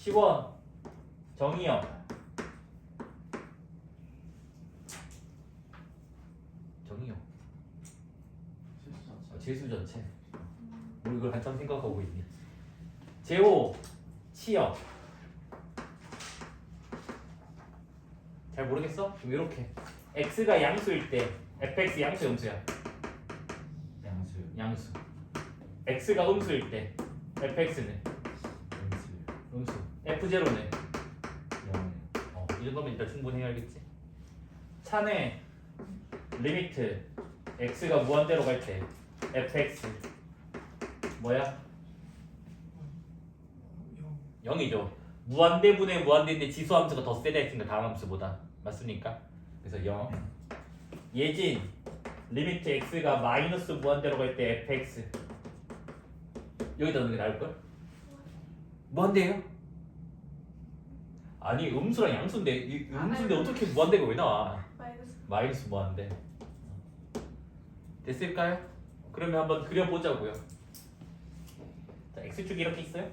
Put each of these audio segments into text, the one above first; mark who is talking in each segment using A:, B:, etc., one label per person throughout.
A: 10원 정의역 정의역 재수 전체 우리 이걸 한참 생각하고 있니? 제호 치역 잘 모르겠어? 그럼 이렇게 x가 양수일 때 fx 양수 음수야 양수 x가 음수일 때 fx는 음수 f0는 0. 이 정도면 일단 충분히 해야겠지. 차내 리미트 x가 무한대로 갈 때 fx 뭐야? 0이죠. 무한대분의 무한대인데 지수함수가 더 세다 했으니까 다음 함수보다 맞습니까? 그래서 0. 예진 리미트 x가 마이너스 무한대로 갈 때 fx 여기다 넣는 게 나을걸? 무한대예요? 아니 음수랑 양수인데 이 음수인데 어떻게 무한대가 왜 나와? 마이너스 무한대. 됐을까요? 그러면 한번 그려보자고요. 자, x축이 이렇게 있어요.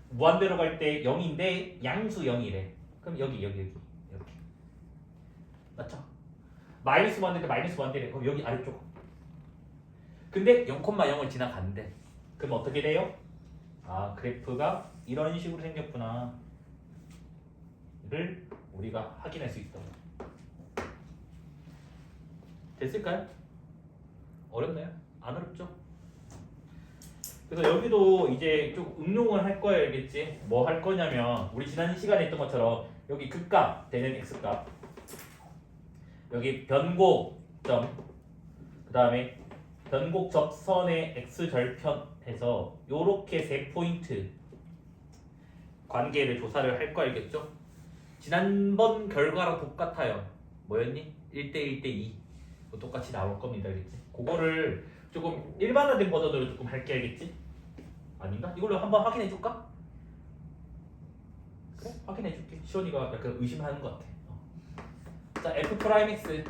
A: 무한대로 갈 때 0인데 양수 0이래. 그럼 여기 이렇게 맞죠? 마이너스 무한대인데 마이너스 무한대래. 그럼 여기 아래쪽. 근데 0,0을 지나갔는데 그럼 어떻게 돼요? 아 그래프가 이런 식으로 생겼구나 를 우리가 확인할 수 있다. 됐을까요? 어렵나요? 안 어렵죠? 그래서 여기도 이제 좀 응용을 할 거예요. 알겠지? 뭐 할 거냐면 우리 지난 시간에 했던 것처럼 여기 극값 되는 x값 여기 변곡점 그 다음에 변곡 접선의 x절편에서 요렇게 세 포인트 관계를 조사를 할 거 알겠죠? 지난번 결과랑 똑같아요. 뭐였니? 1대 1대 2 똑같이 나올 겁니다. 알겠지? 그거를 조금 일반화된 버전으로 조금 할게. 알겠지? 아닌가? 이걸로 한번 확인해 줄까? 그래? 확인해 줄게. 시원이가 약간 의심하는 것 같아. 자 f'(x)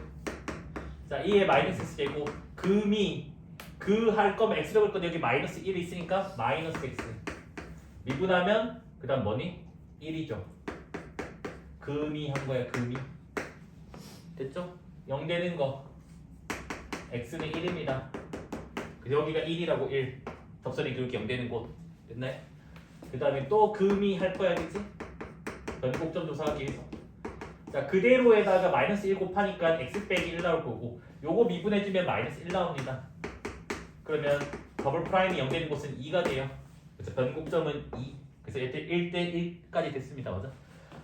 A: 자 2의 마이너스 x제곱 금이 그 할 거면 x 적을 건데 여기 마이너스 1이 있으니까 마이너스 x 미분하면 그 다음 뭐니? 1이죠. 금이 한 거야. 금이 됐죠? 0 되는 거 x는 1입니다. 그래서 여기가 1이라고 1 접선이 그렇게 0 되는 곳 됐나요? 그 다음에 또 금이 할 거야. 그치? 변곡점 조사하기 위해서 자 그대로에다가 마이너스 1 곱하니까 x 빼기 1 나올 거고 요거 미분해주면 마이너스 1 나옵니다. 그러면 더블 프라임이 0 되는 곳은 2가 돼요. 그래서 변곡점은 2 그래서 1대 1까지 됐습니다. 맞아?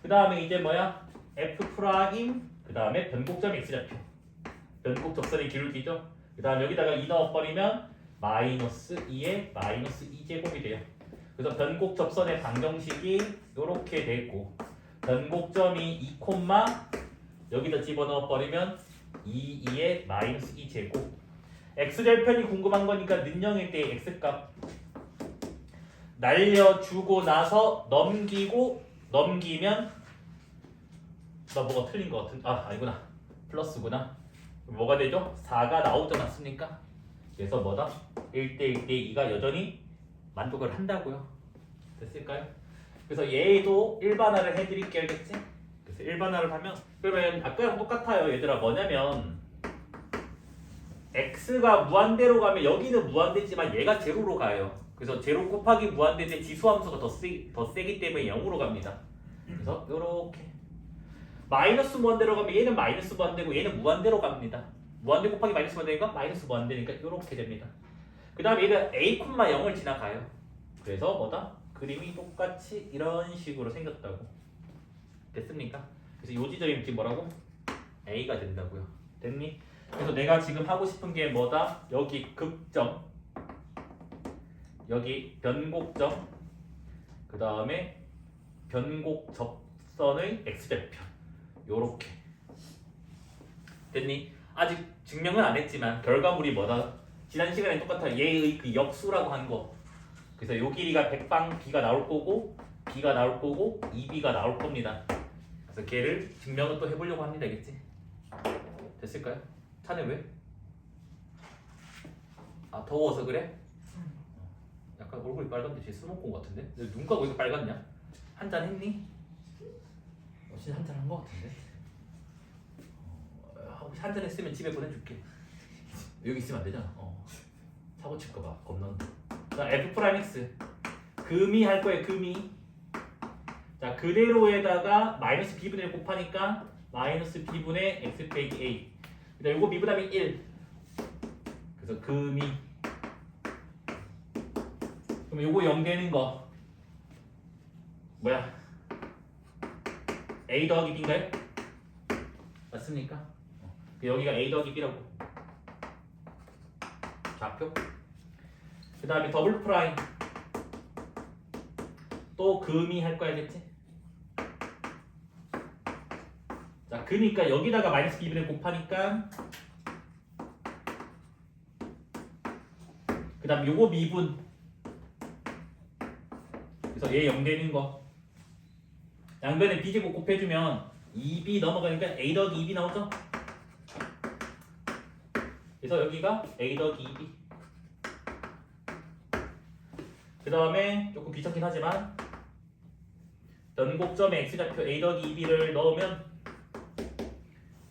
A: 그 다음에 이제 뭐야? f 프라임 그 다음에 변곡점 x좌표 변곡 접선의 기울기죠. 그 다음 여기다가 2 넣어버리면 마이너스 2의 마이너스 2제곱이 돼요. 그래서 변곡 접선의 방정식이 이렇게 되고 변곡점이 2, 여기다 집어넣어버리면 2의 마이너스 2제곱 x절편이 궁금한 거니까 는영일 때의 x값 날려주고 나서 넘기면 나 뭐가 틀린 거 같은 아니구나 플러스구나. 뭐가 되죠? 4가 나오지 않습니까? 그래서 뭐다? 1대 1대 2가 여전히 만족을 한다고요. 됐을까요? 그래서 얘도 일반화를 해드릴게요. 알겠지? 그래서 일반화를 하면 그러면 아까랑 똑같아요. 얘들아 뭐냐면 x가 무한대로 가면 여기는 무한대지만 얘가 제로로 가요. 그래서 제로 곱하기 무한대인데 지수함수가 더 세기 때문에 0으로 갑니다. 그래서 요렇게 마이너스 무한대로 가면 얘는 마이너스 무한대고 얘는 무한대로 갑니다. 무한대 곱하기 마이너스 무한대니까 마이너스 무한대니까 요렇게 됩니다. 그 다음에 얘는 a, 0을 지나가요. 그래서 뭐다? 그림이 똑같이 이런 식으로 생겼다고. 됐습니까? 그래서 요 지점이 지금 뭐라고? a가 된다고요. 됐니? 그래서 내가 지금 하고 싶은 게 뭐다? 여기 극점 여기 변곡점 그 다음에 변곡 접선의 x절편 요렇게 됐니? 아직 증명은 안 했지만 결과물이 뭐다? 지난 시간에 똑같아. 얘의 그 역수라고 한 거. 그래서 요 길이가 100방 b가 나올 거고 b가 나올 거고 2b가 나올 겁니다. 그래서 걔를 증명을 또 해보려고 합니다. 알겠지? 됐을까요? 차는 왜? 더워서 그래? 약간 얼굴이 빨간데 쟤 술 먹고 온 것 같은데? 내 눈가가 왜 이렇게 빨갛냐? 한잔 했니? 진짜 한잔 한 것 같은데? 혹시 한잔 했으면 집에 보내줄게. 여기 있으면 안 되잖아. 사고 칠까봐 겁난다. 자, F 프라임 X 금이 할 거예요. 금이. 자, 그대로에다가 마이너스 b분의 1 곱하니까 마이너스 b분의 x 빼기 a. 그다음 요거 미분하면 1. 그래서 금이. 그럼 요거 0 되는 거 뭐야? a 더하기 b인가요? 맞습니까? 여기가 a 더하기 b라고. 좌표. 그 다음에 더블 프라임 또 금이 할 거야겠지? 자, 그니까 여기다가 마이너스 b분의 곱하니까 그 다음 요거 미분. 그래서 얘 0 되는 거 양변에 b제곱 곱해주면 2b 넘어가니까 a 더하기 2b 나오죠? 그래서 여기가 a 더하기 2b. 그 다음에 조금 귀찮긴 하지만 변곡점에 x좌표 a 더하기 2b를 넣으면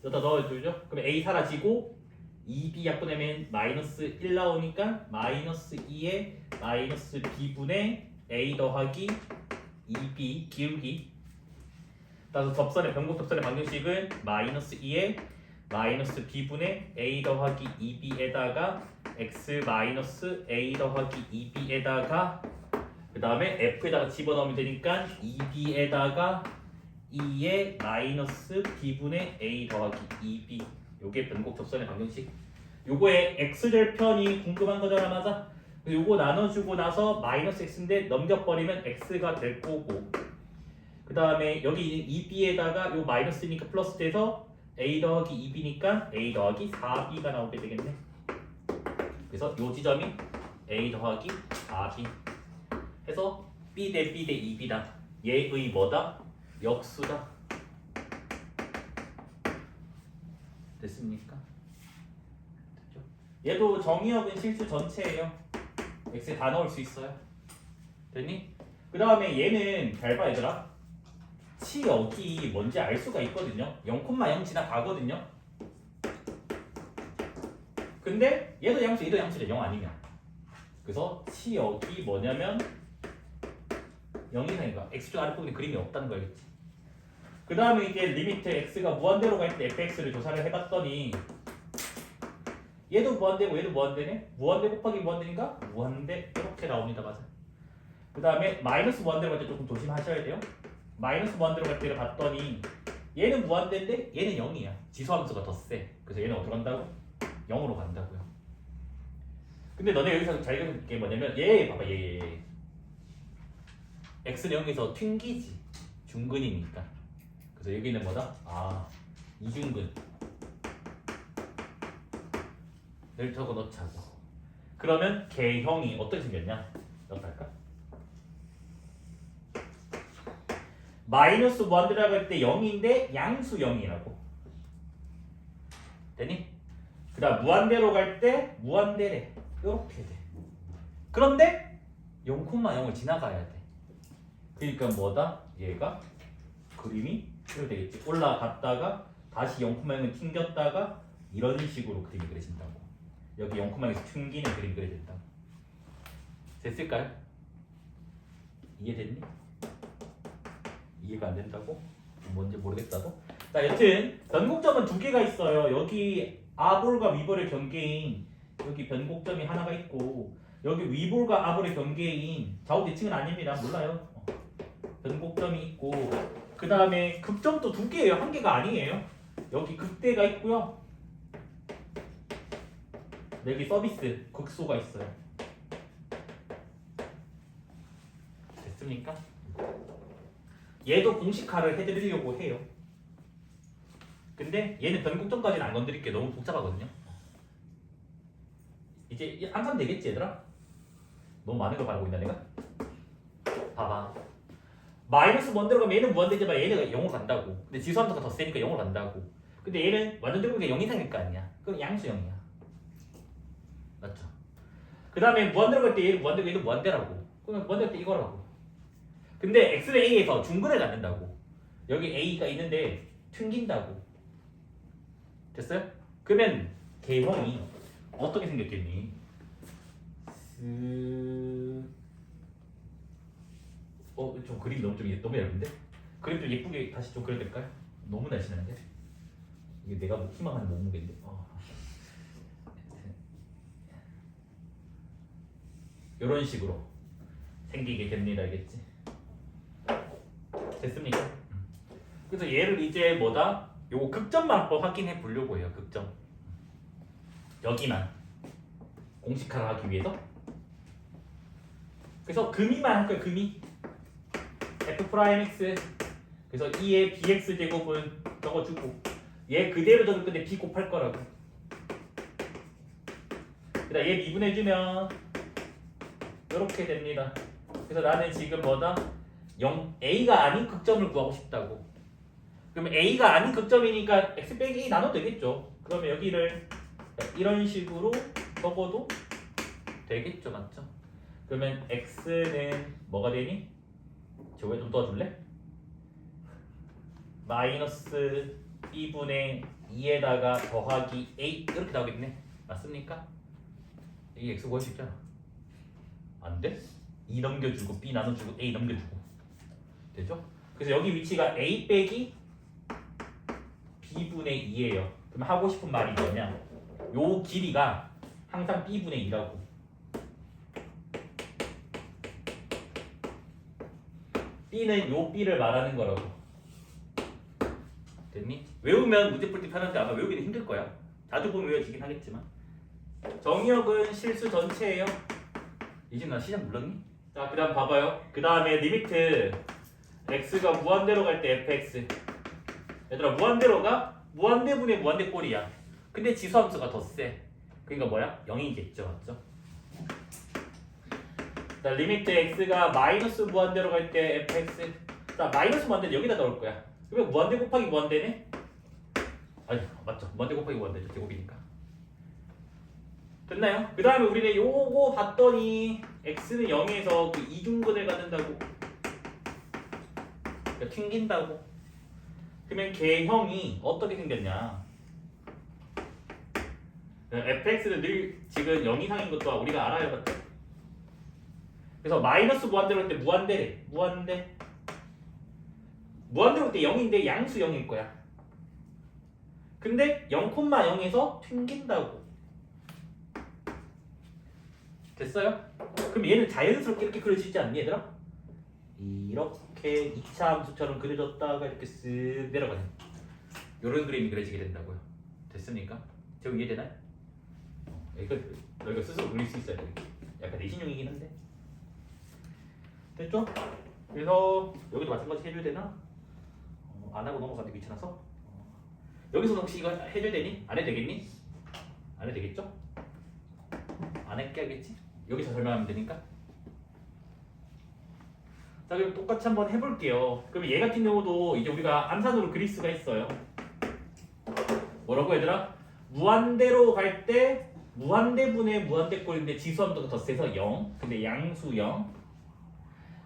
A: 여기다 넣어주죠. 그러면 a 사라지고 2b 약분하면 마이너스 1 나오니까 마이너스 2에 마이너스 b분의 a 더하기 2b 기울기. 따라서 접선의 변곡 접선의 방정식은 마이너스 2에 마이너스 b분의 a 더하기 2b에다가 x 마이너스 a 더하기 2b에다가 그 다음에 f에다가 집어넣으면 되니까 2b에다가 2의 마이너스 b분의 a 더하기 2b. 요게 변곡 접선의 방정식. 요거의 x절편이 궁금한 거잖아. 맞아? 요거 나눠주고 나서 마이너스 x인데 넘겨버리면 x가 될 거고, 그 다음에 여기 2b에다가 요 마이너스니까 플러스 돼서 a 더하기 2b니까 a 더하기 4b가 나오게 되겠네. 그래서 요 지점이 a 더하기 4b 해서 b 대 b 대 2b다. 얘의 뭐다? 역수다. 됐습니까? 됐죠? 얘도 정의역은 실수 전체예요. x에 다 넣을 수 있어요. 됐니? 그 다음에 얘는 잘 봐 얘들아. 치역이 뭔지 알 수가 있거든요. 0,0 지나가거든요. 근데 얘도 양수 얘도 양수래. 0 아니면. 그래서 치역이 뭐냐면 0 이상인가? x축 아랫부분에 그림이 없다는 거겠지. 그 다음에 이제 리미트 x가 무한대로 갈 때 fx를 조사를 해봤더니 얘도 무한대고 얘도 무한대네? 무한대 곱하기 무한대니까 무한대 이렇게 나옵니다. 맞아. 그 다음에 마이너스 무한대로 갈 때 조금 조심하셔야 돼요. 마이너스 무한대로 갈 때를 봤더니 얘는 무한대인데 얘는 0이야. 지수함수가 더 세. 그래서 얘는 어디로 간다고? 0으로 간다고요. 근데 너네 여기서 잘 읽는 게 뭐냐면 얘 봐봐 얘 x는 0에서 튕기지. 중근이니까. 그래서 여기는 뭐다? 아 이중근 를 적어 넣자고. 그러면 개형이 어떻게 생겼냐? 이렇게 할까? 마이너스 무한대라고 할 때 0인데 양수 0이라고. 되니? 그 다음 무한대로 갈 때 무한대래. 이렇게 돼. 그런데 0,0을 지나가야 돼. 그러니까 뭐다? 얘가 그림이 이렇게 되겠지. 올라갔다가 다시 0,0을 튕겼다가 이런 식으로 그림이 그려진다고. 여기 0,0에서 튕기는 그림이 그려진다. 됐을까요? 이해됐니? 이해가 안 된다고? 뭔지 모르겠다고? 자, 여튼 변곡점은 두 개가 있어요. 여기 아볼과 위볼의 경계인 여기 변곡점이 하나가 있고, 여기 위볼과 아볼의 경계인 좌우대칭은 아닙니다. 몰라요. 변곡점이 있고, 그 다음에 극점도 두 개예요. 한 개가 아니에요. 여기 극대가 있고요. 여기 서비스 극소가 있어요. 됐습니까? 얘도 공식화를 해드리려고 해요. 근데 얘는 변곡점까지는 안 건드릴게. 너무 복잡하거든요. 이제 항상 되겠지 얘들아? 너무 많은 걸 알고 있나 내가? 봐봐. 마이너스 무한대로 가면 얘는 무한대지만 얘는 0으로 간다고. 근데 지수함수가 더 세니까 0으로 간다고. 근데 얘는 완전 들고 0 이상일 거 아니야. 그럼 양수 0이야. 맞죠? 그 다음에 무한대로 갈 때 얘는 무한대고 얘는 무한대라고. 그러면 무한대일 때 이거라고. 근데 x는 a에서 중근을 갖는다고. 여기 a가 있는데 튕긴다고. 됐어요? 그러면 개형이 어떻게 생겼겠니? 좀 그림이 너무 얇은데? 그림 좀 예쁘게 다시 좀 그려도 될까요? 너무 날씬한데? 이게 내가 희망하는 몸무게인데. 이런 식으로 생기게 됩니다. 알겠지? 됐습니까? 그래서 얘를 이제 뭐다? 요거 극점만 한번 확인해 보려고 해요. 극점. 여기만 공식화를 하기 위해서. 그래서 금이만 할 거예요. 금이 f'(x) 그래서 2의 bx 제곱은 적어주고 얘 그대로 적을 건데 b 곱할 거라고. 그다음 얘 미분해주면 이렇게 됩니다. 그래서 나는 지금 뭐다? a가 아닌 극점을 구하고 싶다고. 그러면 a가 아닌 극점이니까 x 빼기 a 나눠도 되겠죠. 그러면 여기를 이런 식으로 적어도 되겠죠. 맞죠? 그러면 x는 뭐가 되니? 저거 좀 도와줄래? 마이너스 2분의 2에다가 더하기 a 이렇게 나오겠네. 맞습니까? 이 x 구할 수 있잖아. 안 돼? 2 넘겨주고 b 나눠주고 a 넘겨주고 되죠? 그래서 여기 위치가 a 빼기 b분의 2예요. 그럼 하고 싶은 말이 뭐냐? 요 길이가 항상 b분의 2라고. b는 요 b를 말하는 거라고. 됐니? 외우면 문제 풀 때 편한데 아마 외우기는 힘들 거야. 자주 보면 외워지긴 하겠지만. 정의역은 실수 전체예요. 이제 나 시작 눌렀니? 자, 그 다음 봐봐요. 그 다음에 리미트 x가 무한대로 갈 때 fx. 얘들아, 무한대로가 무한대분의 무한대꼴이야. 근데 지수함수가 더 세. 그러니까 뭐야? 0이겠죠. 맞죠? 자, 리미트 x가 마이너스 무한대로 갈 때 fx. 자, 마이너스 무한대는 여기다 넣을 거야. 그러면 무한대 곱하기 무한대네? 아니, 맞죠. 무한대 곱하기 무한대죠. 제곱이니까. 됐나요? 그 다음에 우리는 요거 봤더니 x는 0에서 그 이중근을 갖는다고. 그러니까 튕긴다고. 그러면 개형이 어떻게 생겼냐? fx는 늘 지금 0 이상인 것도 우리가 알아야 맞죠? 그래서 마이너스 무한대로 할 때 무한대래. 무한대로 할 때 0인데 양수 0일 거야. 근데 0,0에서 튕긴다고. 됐어요? 그럼 얘는 자연스럽게 이렇게 그려지지 수 않니 얘들아? 이렇게 2차 함수처럼 그려졌다가 이렇게 쓱 내려가요. 이런 그림이 그려지게 된다고요. 됐습니까? 지금 이해되나요? 여기가 스스로 그릴 수 있어야 돼. 약간 내신용이긴 한데. 됐죠? 그래서 여기도 마찬가지 해줘야 되나? 안 하고 넘어가는데 귀찮아서. 여기서 혹시 이거 해줘야 되니? 안 해도 되겠니? 안 해도 되겠죠? 안 할게 하겠지? 여기서 설명하면 되니까. 자, 그럼 똑같이 한번 해볼게요. 그럼 얘 같은 경우도 이제 우리가 암산으로 그릴 수가 있어요. 뭐라고 얘들아? 무한대로 갈 때 무한대분의 무한대꼴인데 지수함수가 더 세서 0. 근데 양수 0.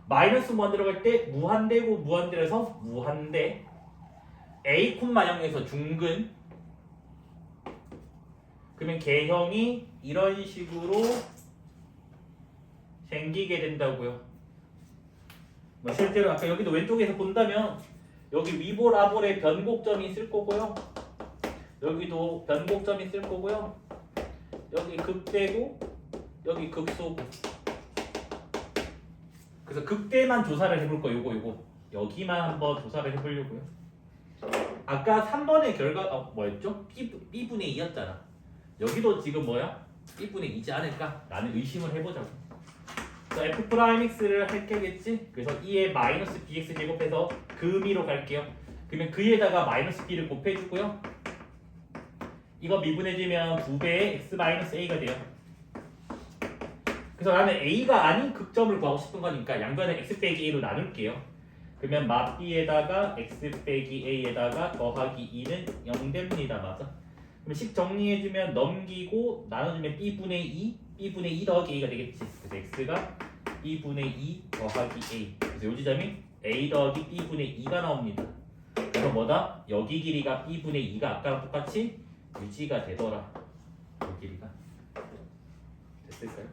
A: 마이너스 무한대로 갈 때 무한대고 무한대라서 무한대. a, 0에서 중근. 그러면 개형이 이런 식으로 생기게 된다고요. 실제로 아까 여기도 왼쪽에서 본다면 여기 위볼 아볼에 변곡점이 있을 거고요. 여기도 변곡점이 있을 거고요. 여기 극대고 여기 극소고. 그래서 극대만 조사를 해볼 거예요. 요거 여기만 한번 조사를 해보려고요. 아까 3번의 결과 뭐였죠? B분의 2였잖아. 여기도 지금 뭐야? B분의 2지 않을까? 라는 의심을 해보자고. F'X를 할 게겠지? 그래서 2에 마이너스 bx 제곱해서 금이로 갈게요. 그러면 그에다가 마이너스 b를 곱해주고요. 이거 미분해주면 2배의 x 마이너스 a가 돼요. 그래서 나는 a가 아닌 극점을 구하고 싶은 거니까 양변을 x 빼기 a로 나눌게요. 그러면 마 b에다가 x 빼기 a에다가 더하기 2는 0 됩니다. 맞아? 그럼 식 정리해주면 넘기고 나눠주면 b분의 2 b분의 2 더하기 a가 되겠지. 그래서 x가 2분의 2 더하기 a. 그래서 요 지점이 a 더하기 b분의 2가 나옵니다. 그래서 뭐다? 여기 길이가 b분의 2가 아까랑 똑같이 유지가 되더라. 이 길이가 됐을까요?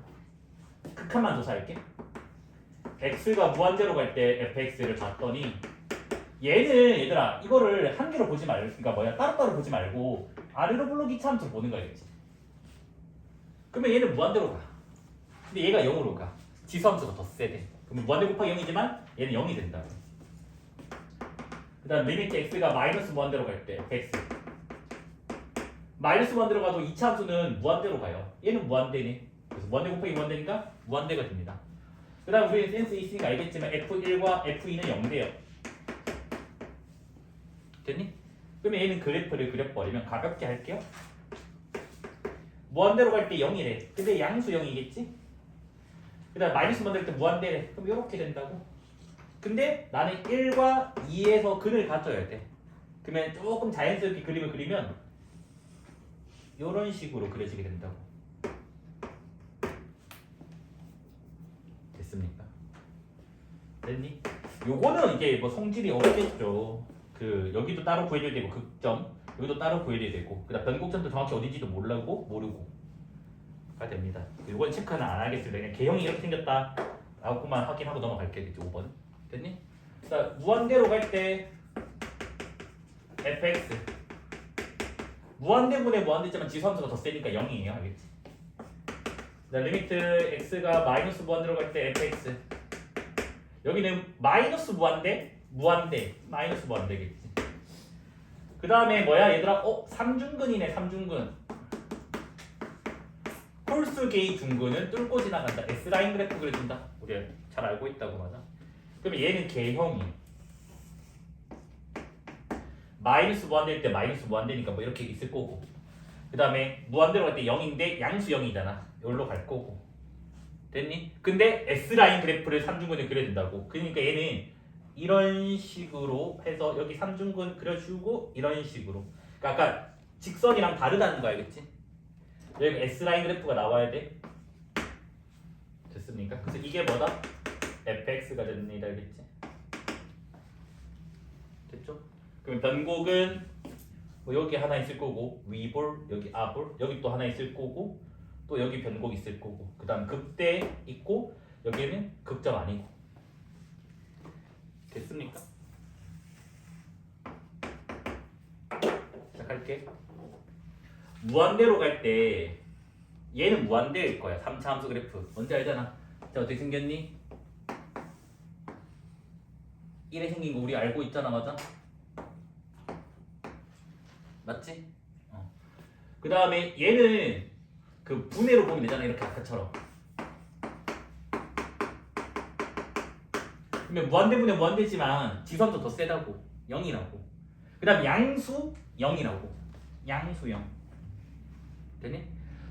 A: 극한만 조사할게. x가 무한대로 갈 때 fx를 봤더니 얘는 얘들아 이거를 한 개로 보지 말고 그러니까 뭐야 따로따로 보지 말고 아래로 블록이 참수 보는 거겠지. 그러면 얘는 무한대로 가. 근데 얘가 0으로 가. 지수함수가 더 세대. 그러면 무한대 곱하기 0이지만 얘는 0이 된다. 그 다음 리미트 x가 마이너스 무한대로 갈 때 fx 마이너스 무한대로 가도 2차 함수는 무한대로 가요. 얘는 무한대네. 그래서 무한대 곱하기 무한대니까 무한대가 됩니다. 그 다음 우리는 센스 있으니까 알겠지만 f1과 f2는 0대요. 됐니? 그러면 얘는 그래프를 그려버리면 가볍게 할게요. 무한대로 갈 때 0이래. 근데 양수 0이겠지? 그 다음 마이너스 무한대로 갈 때 무한대래. 그럼 이렇게 된다고. 근데 나는 1과 2에서 근을 가져야 돼. 그러면 조금 자연스럽게 그림을 그리면 이런 식으로 그려지게 된다고. 됐습니까? 됐니? 요거는 이게 뭐 성질이 없겠죠. 그 여기도 따로 구해줘야 되고 극점 여기도 따로 구해줘야 되고 그다음 변곡점도 정확히 어딘지도 모르고 가 됩니다. 요건 체크는 안 하겠습니다. 그냥 개형이 이렇게 생겼다 라고만 확인하고 넘어갈게요. 5번 됐니? 자 무한대로 갈 때 fx 무한대분의 무한대지만 지수함수가 더 세니까 0이에요. 알겠지? 자 리미트 x가 마이너스 무한대로 갈 때 fx 여기는 마이너스 무한대 마이너스 무한대겠지. 그 다음에 뭐야 얘들아? 3중근이네 3중근. 홀수계의 중근은 뚫고 지나간다. S라인 그래프 그려준다. 우리가 잘 알고 있다고 맞아. 그러면 얘는 개형이 마이너스 무한대일 때 마이너스 무한대니까 뭐 이렇게 있을 거고 그 다음에 무한대로 갈 때 0인데 양수 0이잖아. 여기로 갈 거고 됐니? 근데 S라인 그래프를 3중근에 그려준다고. 그러니까 얘는 이런 식으로 해서 여기 3중근 그려주고 이런 식으로 그러니까 아까 직선이랑 다르다는 거 알겠지? 여기 S라인 그래프가 나와야 돼. 됐습니까? 그래서 이게 뭐다? fx가 됩니다. 알겠지? 됐죠? 그럼 변곡은 뭐 여기 하나 있을 거고 위볼 여기 아볼 여기 또 하나 있을 거고 또 여기 변곡 있을 거고 그 다음 극대 있고 여기는 극점 아니고 됐습니까? 시작할게. 무한대로 갈 때 얘는 무한대일 거야. 3차 함수 그래프 뭔지 알잖아. 자 어떻게 생겼니? 1에 생긴 거 우리 알고 있잖아. 맞아? 맞지? 그 다음에 얘는 그 분해로 보면 되잖아. 이렇게 아까처럼. 그러면 무한대분의 무한대지만 지수함수 더 세다고 0이라고. 그 다음 양수 0이라고. 양수 0 되니?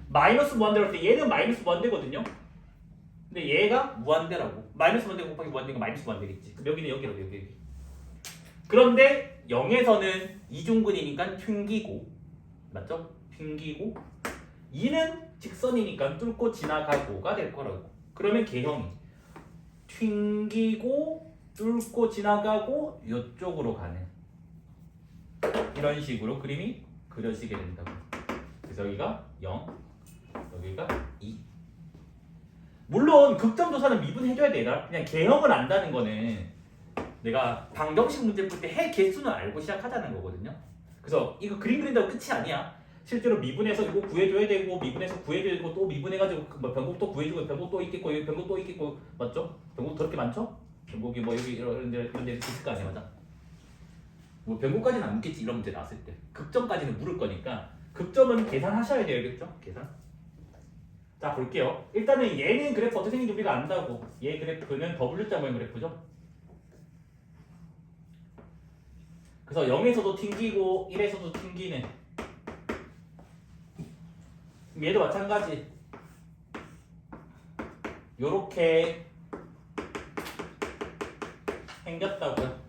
A: 마이너스 무한대로 할 때 얘는 마이너스 무한대거든요. 근데 얘가 무한대라고. 마이너스 무한대 곱하기 무한대가 마이너스 무한대겠지. 그럼 여기는 여기라고 여기. 그런데 0에서는 이중근이니까 튕기고 맞죠? 튕기고 2는 직선이니까 뚫고 지나가고가 될 거라고. 그러면 개형이 튕기고 뚫고 지나가고 이쪽으로 가는 이런 식으로 그림이 그려지게 된다고. 그래서 여기가 0 여기가 2. 물론 극점조사는 미분해줘야 되나? 그냥 개형을 안다는 거는 내가 방정식 문제 풀 때 해 개수는 알고 시작하자는 거거든요. 그래서 이거 그림 그린다고 끝이 아니야. 실제로 미분해서 이거 구해줘야 되고 미분해서 구해줘야 되고 또 미분해가지고 뭐 변곡도 구해주고 변곡 또 있겠고 여기 변곡 또 있겠고 맞죠? 변곡 더럽게 많죠? 변곡이 뭐 여기 이런 데 있을 거 아니야. 맞아? 뭐 변곡까지는 안 묻겠지. 이런 문제 나왔을 때 극점까지는 물을 거니까 극점은 계산하셔야 돼야겠죠? 계산. 자 볼게요. 일단은 얘는 그래프 어떻게 생긴지 우리가 안다고. 얘 그래프는 W자 모양 그래프죠. 그래서 0에서도 튕기고 1에서도 튕기는 얘도 마찬가지. 요렇게 생겼다고요.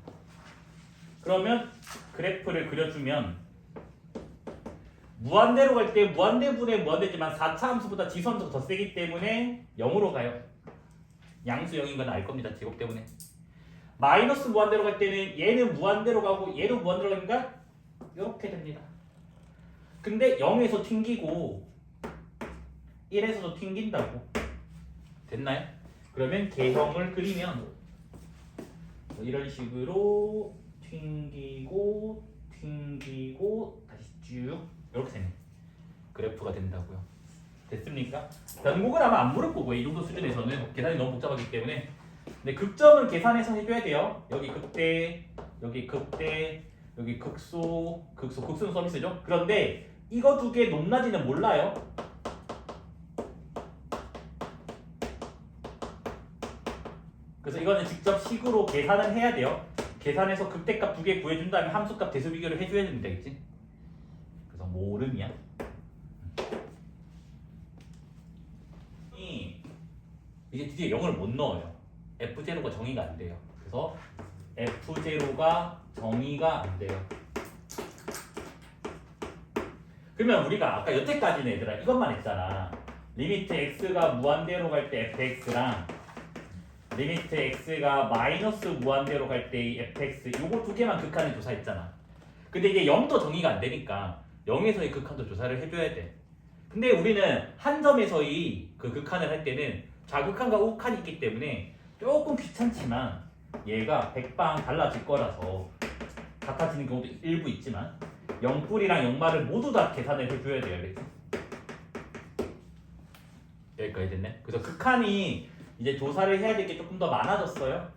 A: 그러면 그래프를 그려주면 무한대로 갈 때 무한대분의 무한대지만 4차 함수보다 지수 함수가 더 세기 때문에 0으로 가요. 양수 0인 건 알 겁니다. 제곱 때문에. 마이너스 무한대로 갈 때는 얘는 무한대로 가고 얘도 무한대로 가니까 이렇게 됩니다. 근데 0에서 튕기고 1에서도 튕긴다고. 됐나요? 그러면 개형을 그리면 뭐 이런 식으로 튕기고 다시 쭉 이렇게 되는 그래프가 된다고요. 됐습니까? 변곡은 아마 안 물을 거고요. 이 정도 수준에서는 계산이 너무 복잡하기 때문에. 근데 극점을 계산해서 해줘야 돼요. 여기 극대, 여기 극대, 여기 극수는 서비스죠. 그런데 이거 두 개 높낮이는 몰라요. 그래서 이거는 직접 식으로 계산을 해야 돼요. 계산해서 극대값 두 개 구해준 다음에 함수값 대수 비교를 해줘야 된다, 그치? 그래서 모름이야. 이제 드디어 0을 못 넣어요. F0가 정의가 안 돼요. 그래서 F0가 정의가 안 돼요. 그러면 우리가 아까 여태까지는 얘들아 이것만 했잖아. 리미트 x가 무한대로 갈 때 fx랑 리미트 x가 마이너스 무한대로 갈 때 fx 요거 두 개만 극한을 조사했잖아. 근데 이게 0도 정의가 안 되니까 0에서의 극한도 조사를 해줘야 돼. 근데 우리는 한 점에서의 그 극한을 할 때는 좌극한과 우극한이 있기 때문에 조금 귀찮지만 얘가 100방 달라질 거라서 같아지는 경우도 일부 있지만 0뿔이랑 0마를 모두 다 계산을 해줘야 돼요. 알겠지? 여기까지 됐네. 그래서 극한이 이제 조사를 해야 될 게 조금 더 많아졌어요.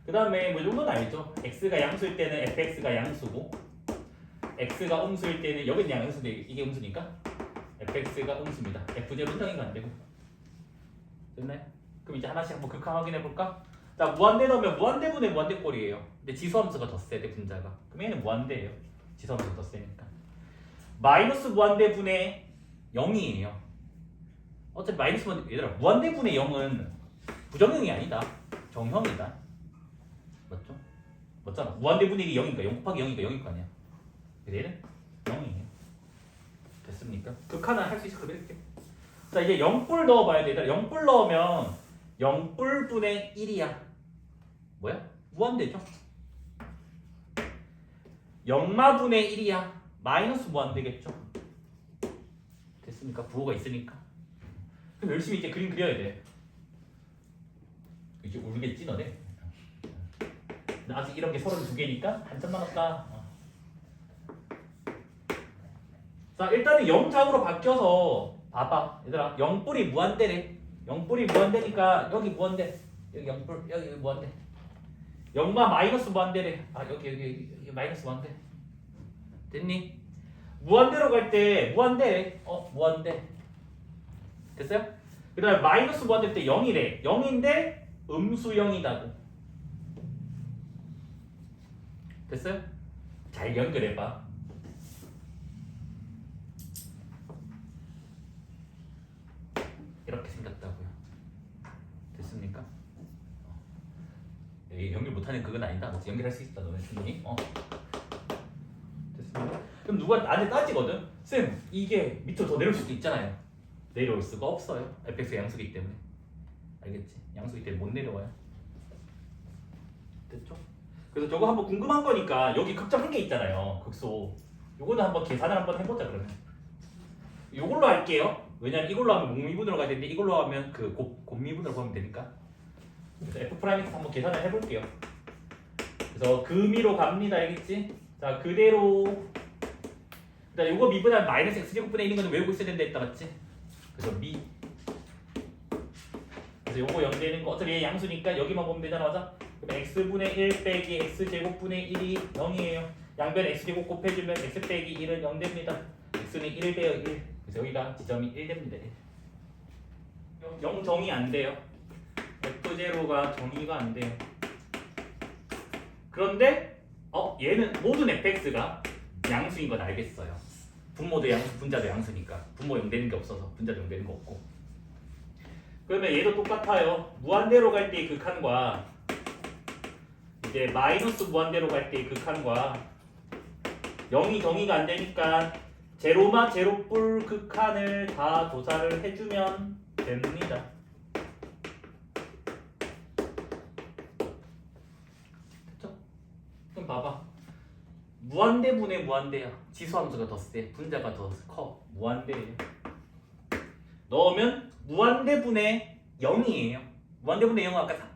A: 그 다음에 뭐 이 정도는 알죠? x가 양수일 때는 fx가 양수고 x가 음수일 때는 여기는 양수인데 이게 음수니까 fx가 음수입니다. f0는 정의가 안 되고. 됐나요? 그럼 이제 하나씩 한번 극한 확인해 볼까? 자, 무한대 넣으면 무한대분의 무한대꼴이에요. 근데 지수함수가 더 세대 분자가. 그럼 얘는 무한대예요. 지수함수가 더 세니까. 마이너스 무한대분의 0이에요. 어차피 마이너스 무한대, 얘들아 무한대분의 0은 부정형이 아니다. 정형이다. 맞죠? 맞잖아. 무한대분의 0이니까 0 곱하기 0이니까 0일 거 아니야. 그래서 얘는 0이에요. 됐습니까? 극한은 할 수 있을 거예요. 이렇게. 자, 이제 0뿔 넣어봐야 돼. 0뿔 넣으면 0뿔 분의 1이야. 뭐야? 무한대죠? 0마분의 1이야. 마이너스 무한대겠죠? 됐습니까? 부호가 있으니까. 그럼 열심히 이제 그림 그려야 돼. 이제 울겠지 너네? 아직 이런 게 32개니까 한참 남았다. 자, 일단은 0장으로 바뀌어서 봐봐. 얘들아 0뿔이 무한대래. 0뿔이 무한대니까 여기 무한대. 여기 0뿔 여기 무한대. 0마 마이너스 무한대래. 아 여기 마이너스 무한대. 됐니? 무한대로 갈 때 무한대. 무한대. 됐어요? 그 다음에 마이너스 무한대 때 0이래. 0인데 음수 0이다고. 됐어요? 잘 연결해봐. 이렇게 생겼다고요. 됐습니까? 연결 못하는 그건 아니다. 연결할 수 있다. 너네 충분히. 됐습니까? 그럼 누가 나한테 따지거든? 쌤 이게 밑으로 더 내려올 수도 있잖아요. 내려올 수가 없어요. fx 양수기 때문에. 알겠지? 양수기 때문에 못 내려와요. 됐죠? 그래서 저거 한번 궁금한 거니까 여기 극점 한 개 있잖아요. 극소. 요거는 한번 계산을 한번 해보자 그러면. 요걸로 할게요. 왜냐면 이걸로 하면 목미분으로 가야 되는데 이걸로 하면 그 곱미분으로 보면 되니까. 그래서 f'(x) 한번 계산을 해볼게요. 그래서 금이로 갑니다. 알겠지? 자 그대로. 자 요거 미분하면 마이너스 x제곱분의 1인 거는 외우고 있어야 된다 했다 맞지? 그래서 미. 그래서 요거 0 되는 거 어차피 얘 양수니까 여기만 보면 되잖아 맞아? 그럼 x분의 1 빼기 x제곱분의 1이 0이에요. 양변 x제곱 곱해주면 x 빼기 1은 0 됩니다. x는 1 돼요 1. 그래서 여기가 지점이 1 됩니다. 0 정의 안 돼요. f0가 정의가 안 돼요. 그런데 얘는 모든 fx가 양수인 건 알겠어요. 분모도 양수, 분자도 양수니까 분모 0 되는 게 없어서 분자도 0 되는 거 없고. 그러면 얘도 똑같아요. 무한대로 갈 때의 극한과 이제 마이너스 무한대로 갈 때의 극한과 0이 정의가 안 되니까 제로마 제로뿔 극한을 다 조사를 해주면 됩니다. 됐죠? 그럼 봐봐. 무한대분의 무한대야. 지수함수가 더 세. 분자가 더 커. 무한대예요. 넣으면 무한대분의 0이에요. 무한대분의 0은 아까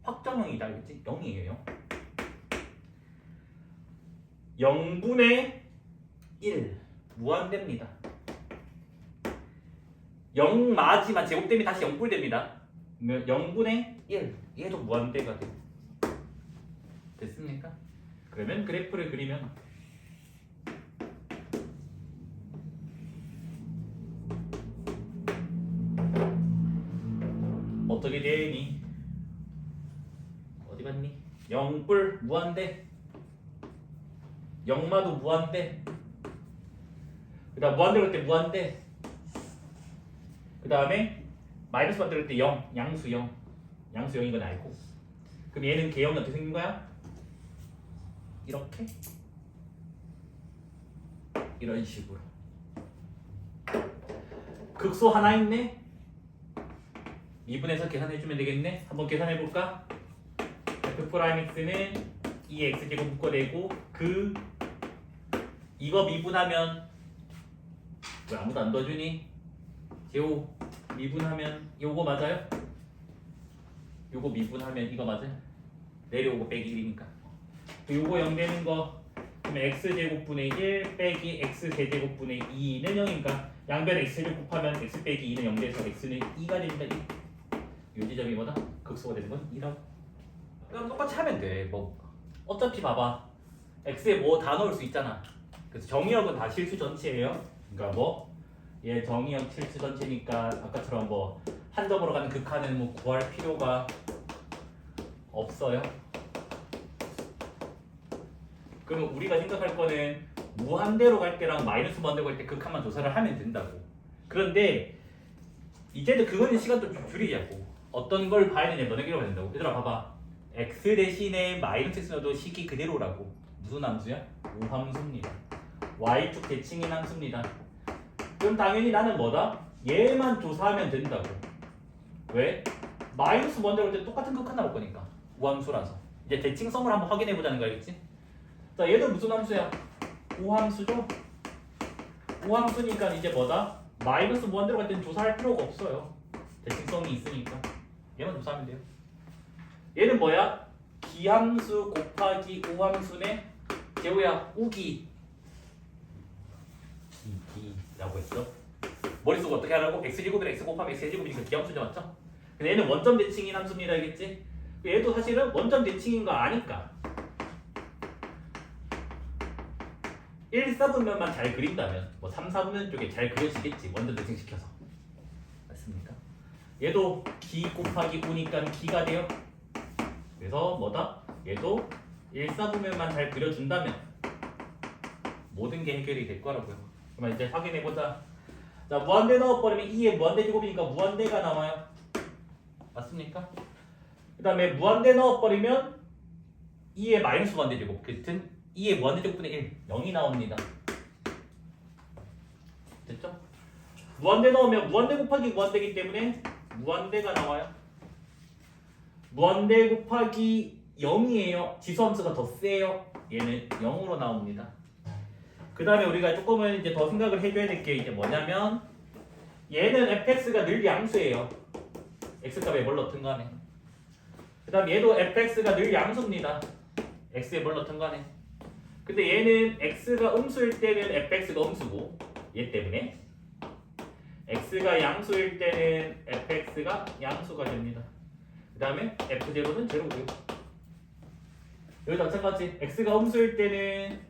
A: 확정형이다. 알겠지? 0이에요. 0분의 1 무한대입니다. 0 마지막 제곱되면 다시 0뿔 됩니다. 0분의 1 얘도 무한대가 돼요. 됐습니까? 그러면 그래프를 그리면 어떻게 되니? 어디 봤니? 0뿔 무한대 0마도 무한대 그 다음 무한대로 때 무한대 그 다음에 마이너스 만들 때 0 양수 0 양수 0인 건 알고 그럼 얘는 개형이 어떻게 생긴 거야? 이렇게 이런 식으로 극소 하나 있네 2분에서 계산해주면 되겠네 한번 계산해볼까? F'X는 2x제곱 묶어내고 이거 미분하면 왜 아무도 안 도와주니? 제호 미분하면 요거 맞아요? 요거 미분하면 이거 맞아요? 내려오고 빼기 1이니까 요거 0 되는 거 그러면 x제곱분의 1 빼기 x세제곱분의 2는 0이니까 양변 x를 곱하면 x 빼기 2는 0 돼서 x는 2가 됩니다. 요 지점이 뭐다? 극소가 되는 건 1하고 그럼 똑같이 하면 돼. 뭐 어차피 봐봐 x에 뭐 다 넣을 수 있잖아. 그래서 정의역은 다 실수 전체예요. 그러니까 뭐 얘 정의역 실수 전체니까 아까처럼 뭐 한 점으로 가는 극한은 뭐 구할 필요가 없어요. 그러면 우리가 생각할 거는 무한대로 갈 때랑 마이너스 무한대로 갈 때 극한만 조사를 하면 된다고. 그런데 이제는 그거는 시간 좀 줄이자고. 어떤 걸 봐야 되냐 너네 기록해야 된다고. 얘들아 봐봐. x 대신에 마이너스 x 넣어도 식이 그대로라고. 무슨 함수야? 우함수입니다. y축 대칭인 함수입니다. 그럼 당연히 나는 뭐다? 얘만 조사하면 된다고. 왜? 마이너스 무한대로 갈 때 똑같은 극한 나올 거니까. 우함수라서. 이제 대칭성을 한번 확인해 보자는 거 알겠지? 자, 얘도 무슨 함수야? 우함수죠? 우함수니까 이제 뭐다? 마이너스 무한대로 갈 때는 조사할 필요가 없어요. 대칭성이 있으니까. 얘만 조사하면 돼요. 얘는 뭐야? 기함수 곱하기 우함수네 제호야 우기 기라고 했어. 머릿속 어떻게 하라고? x제곱이랑 x 곱하면 x제곱이니까 기함수죠 맞죠? 근데 얘는 원점 대칭인 함수입니다 알겠지? 얘도 사실은 원점 대칭인 거 아니까 1, 4분면만 잘 그린다면 뭐 3, 4분면 쪽에 잘 그려지겠지. 원점 대칭시켜서 맞습니까? 얘도 기 곱하기 5니까 기가 돼요. 그래서 뭐다? 얘도 1, 4분면만 잘 그려준다면 모든 게 해결이 될 거라고요. 그러면 이제 확인해보자. 자, 무한대 넣어버리면 2의 무한대 제곱이니까 무한대가 나와요. 맞습니까? 그 다음에 무한대 넣어버리면 2의 마이너스 무한대 제곱 같은 2의 무한대 제곱분의 1 0이 나옵니다. 됐죠? 무한대 넣으면 무한대 곱하기 무한대이기 때문에 무한대가 나와요. 무한대 곱하기 0이에요. 지수함수가 더 세요. 얘는 0으로 나옵니다. 그 다음에 우리가 조금은 이제 더 생각을 해줘야 될 게 이제 뭐냐면 얘는 fx가 늘 양수예요. x값에 뭘 넣든 간에. 그 다음 얘도 fx가 늘 양수입니다. x에 뭘 넣든 간에. 근데 얘는 x가 음수일 때는 fx가 음수고 얘 때문에 x가 양수일 때는 fx가 양수가 됩니다. 그 다음에 f0는 제로고요. 여기도 마찬가지 x가 음수일 때는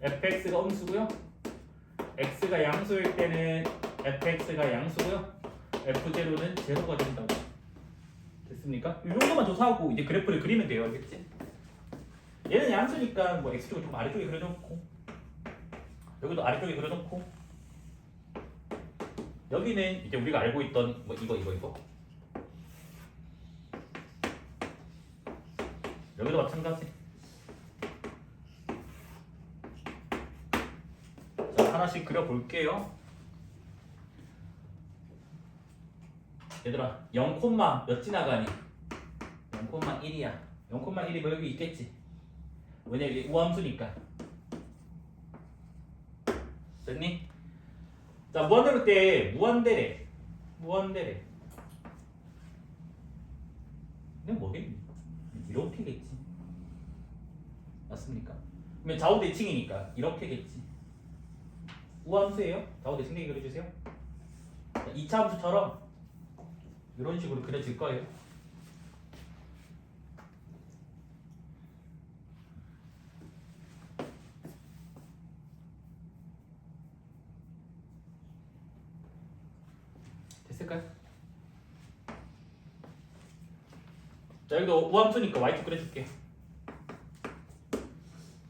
A: fx가 음수고요. x가 양수일 때는 fx가 양수고요. f0는 제로가 된다고. 됐습니까? 이 정도만 조사하고 이제 그래프를 그리면 돼요. 알겠지? 얘는 양수니까 뭐 x쪽을 좀 아래쪽에 그려놓고 여기도 아래쪽에 그려놓고 여기는 이제 우리가 알고 있던 뭐 이거 여기도 마찬가지. 하나씩 그려볼게요. 얘들아 0, 몇 지나가니? 0,1이야. 0,1이 뭐 여기 있겠지? 왜냐 이게 우함수니까. 됐니? 자 무한대로 때 무한대래. 근데 뭐겠니? 이렇게겠지. 맞습니까? 그러면 좌우대칭이니까 이렇게겠지. 우함수예요. 좌우대칭 되게 그려주세요. 자, 2차 함수처럼 이런 식으로 그려질 거예요. 됐을까요? 자 여기도 우함수니까 y2 그려줄게.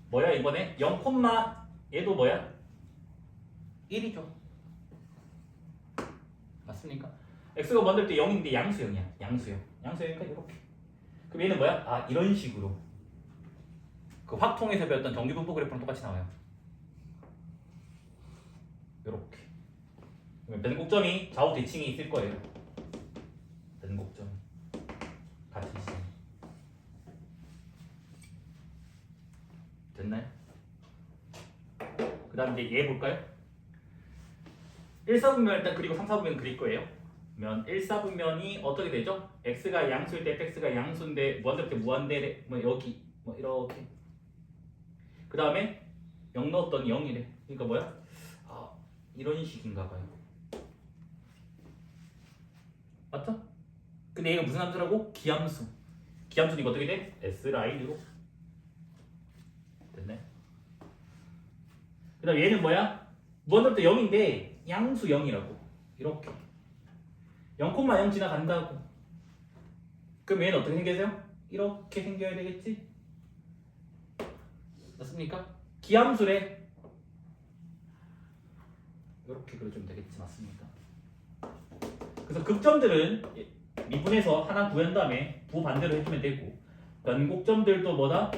A: 뭐야 이번에 0, 얘도 뭐야? 1이죠. 맞습니까? x가 만들 때 0인데 양수형이야. 양수형이니까 이렇게. 그럼 얘는 뭐야? 아 이런 식으로. 그 확통에서 배웠던 정규분포 그래프랑 똑같이 나와요. 이렇게. 그러면 변곡점이 좌우 대칭이 있을 거예요. 변곡점 같은 시점. 됐나요? 그 다음 이제 얘 볼까요? 1사분면 일단 그리고 3사분면 그릴 거예요. 그러면 1사분면이 어떻게 되죠? x가 양수일 때 fx가 양수인데 무한대 때 무한대 뭐 여기 뭐 이렇게. 그 다음에 0 넣었더니 0이래. 그러니까 뭐야? 아 이런 식인가 봐요. 맞죠? 근데 얘가 무슨 함수라고? 기함수. 기함수니까 어떻게 돼? S라인으로. 됐네. 그 다음 얘는 뭐야? 무한대부터 0인데 양수 0이라고. 이렇게 0,0 지나간다고. 그럼 얘는 어떻게 생겨요? 이렇게 생겨야 되겠지? 맞습니까? 기함수래. 이렇게 그려주면 되겠지. 맞습니까? 그래서 극점들은 미분해서 하나 구한 다음에 부 반대로 해주면 되고, 변곡점들도 뭐다?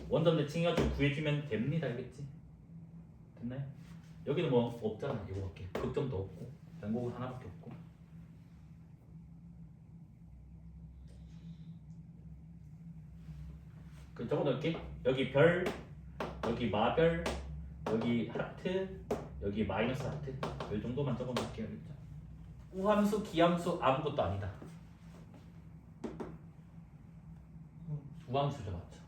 A: 원점 대칭해가지고 구해주면 됩니다. 알겠지? 됐나요? 여기는 뭐 없잖아. 이거밖에. 극점도 없고 변곡은 하나밖에 없고. 그 적어 넣을게. 여기 별, 여기 마별, 여기 하트, 여기 마이너스 하트. 이 정도만 적어 놓을게요. 알겠죠? 우함수, 기함수 아무것도 아니다. 우함수죠, 맞죠?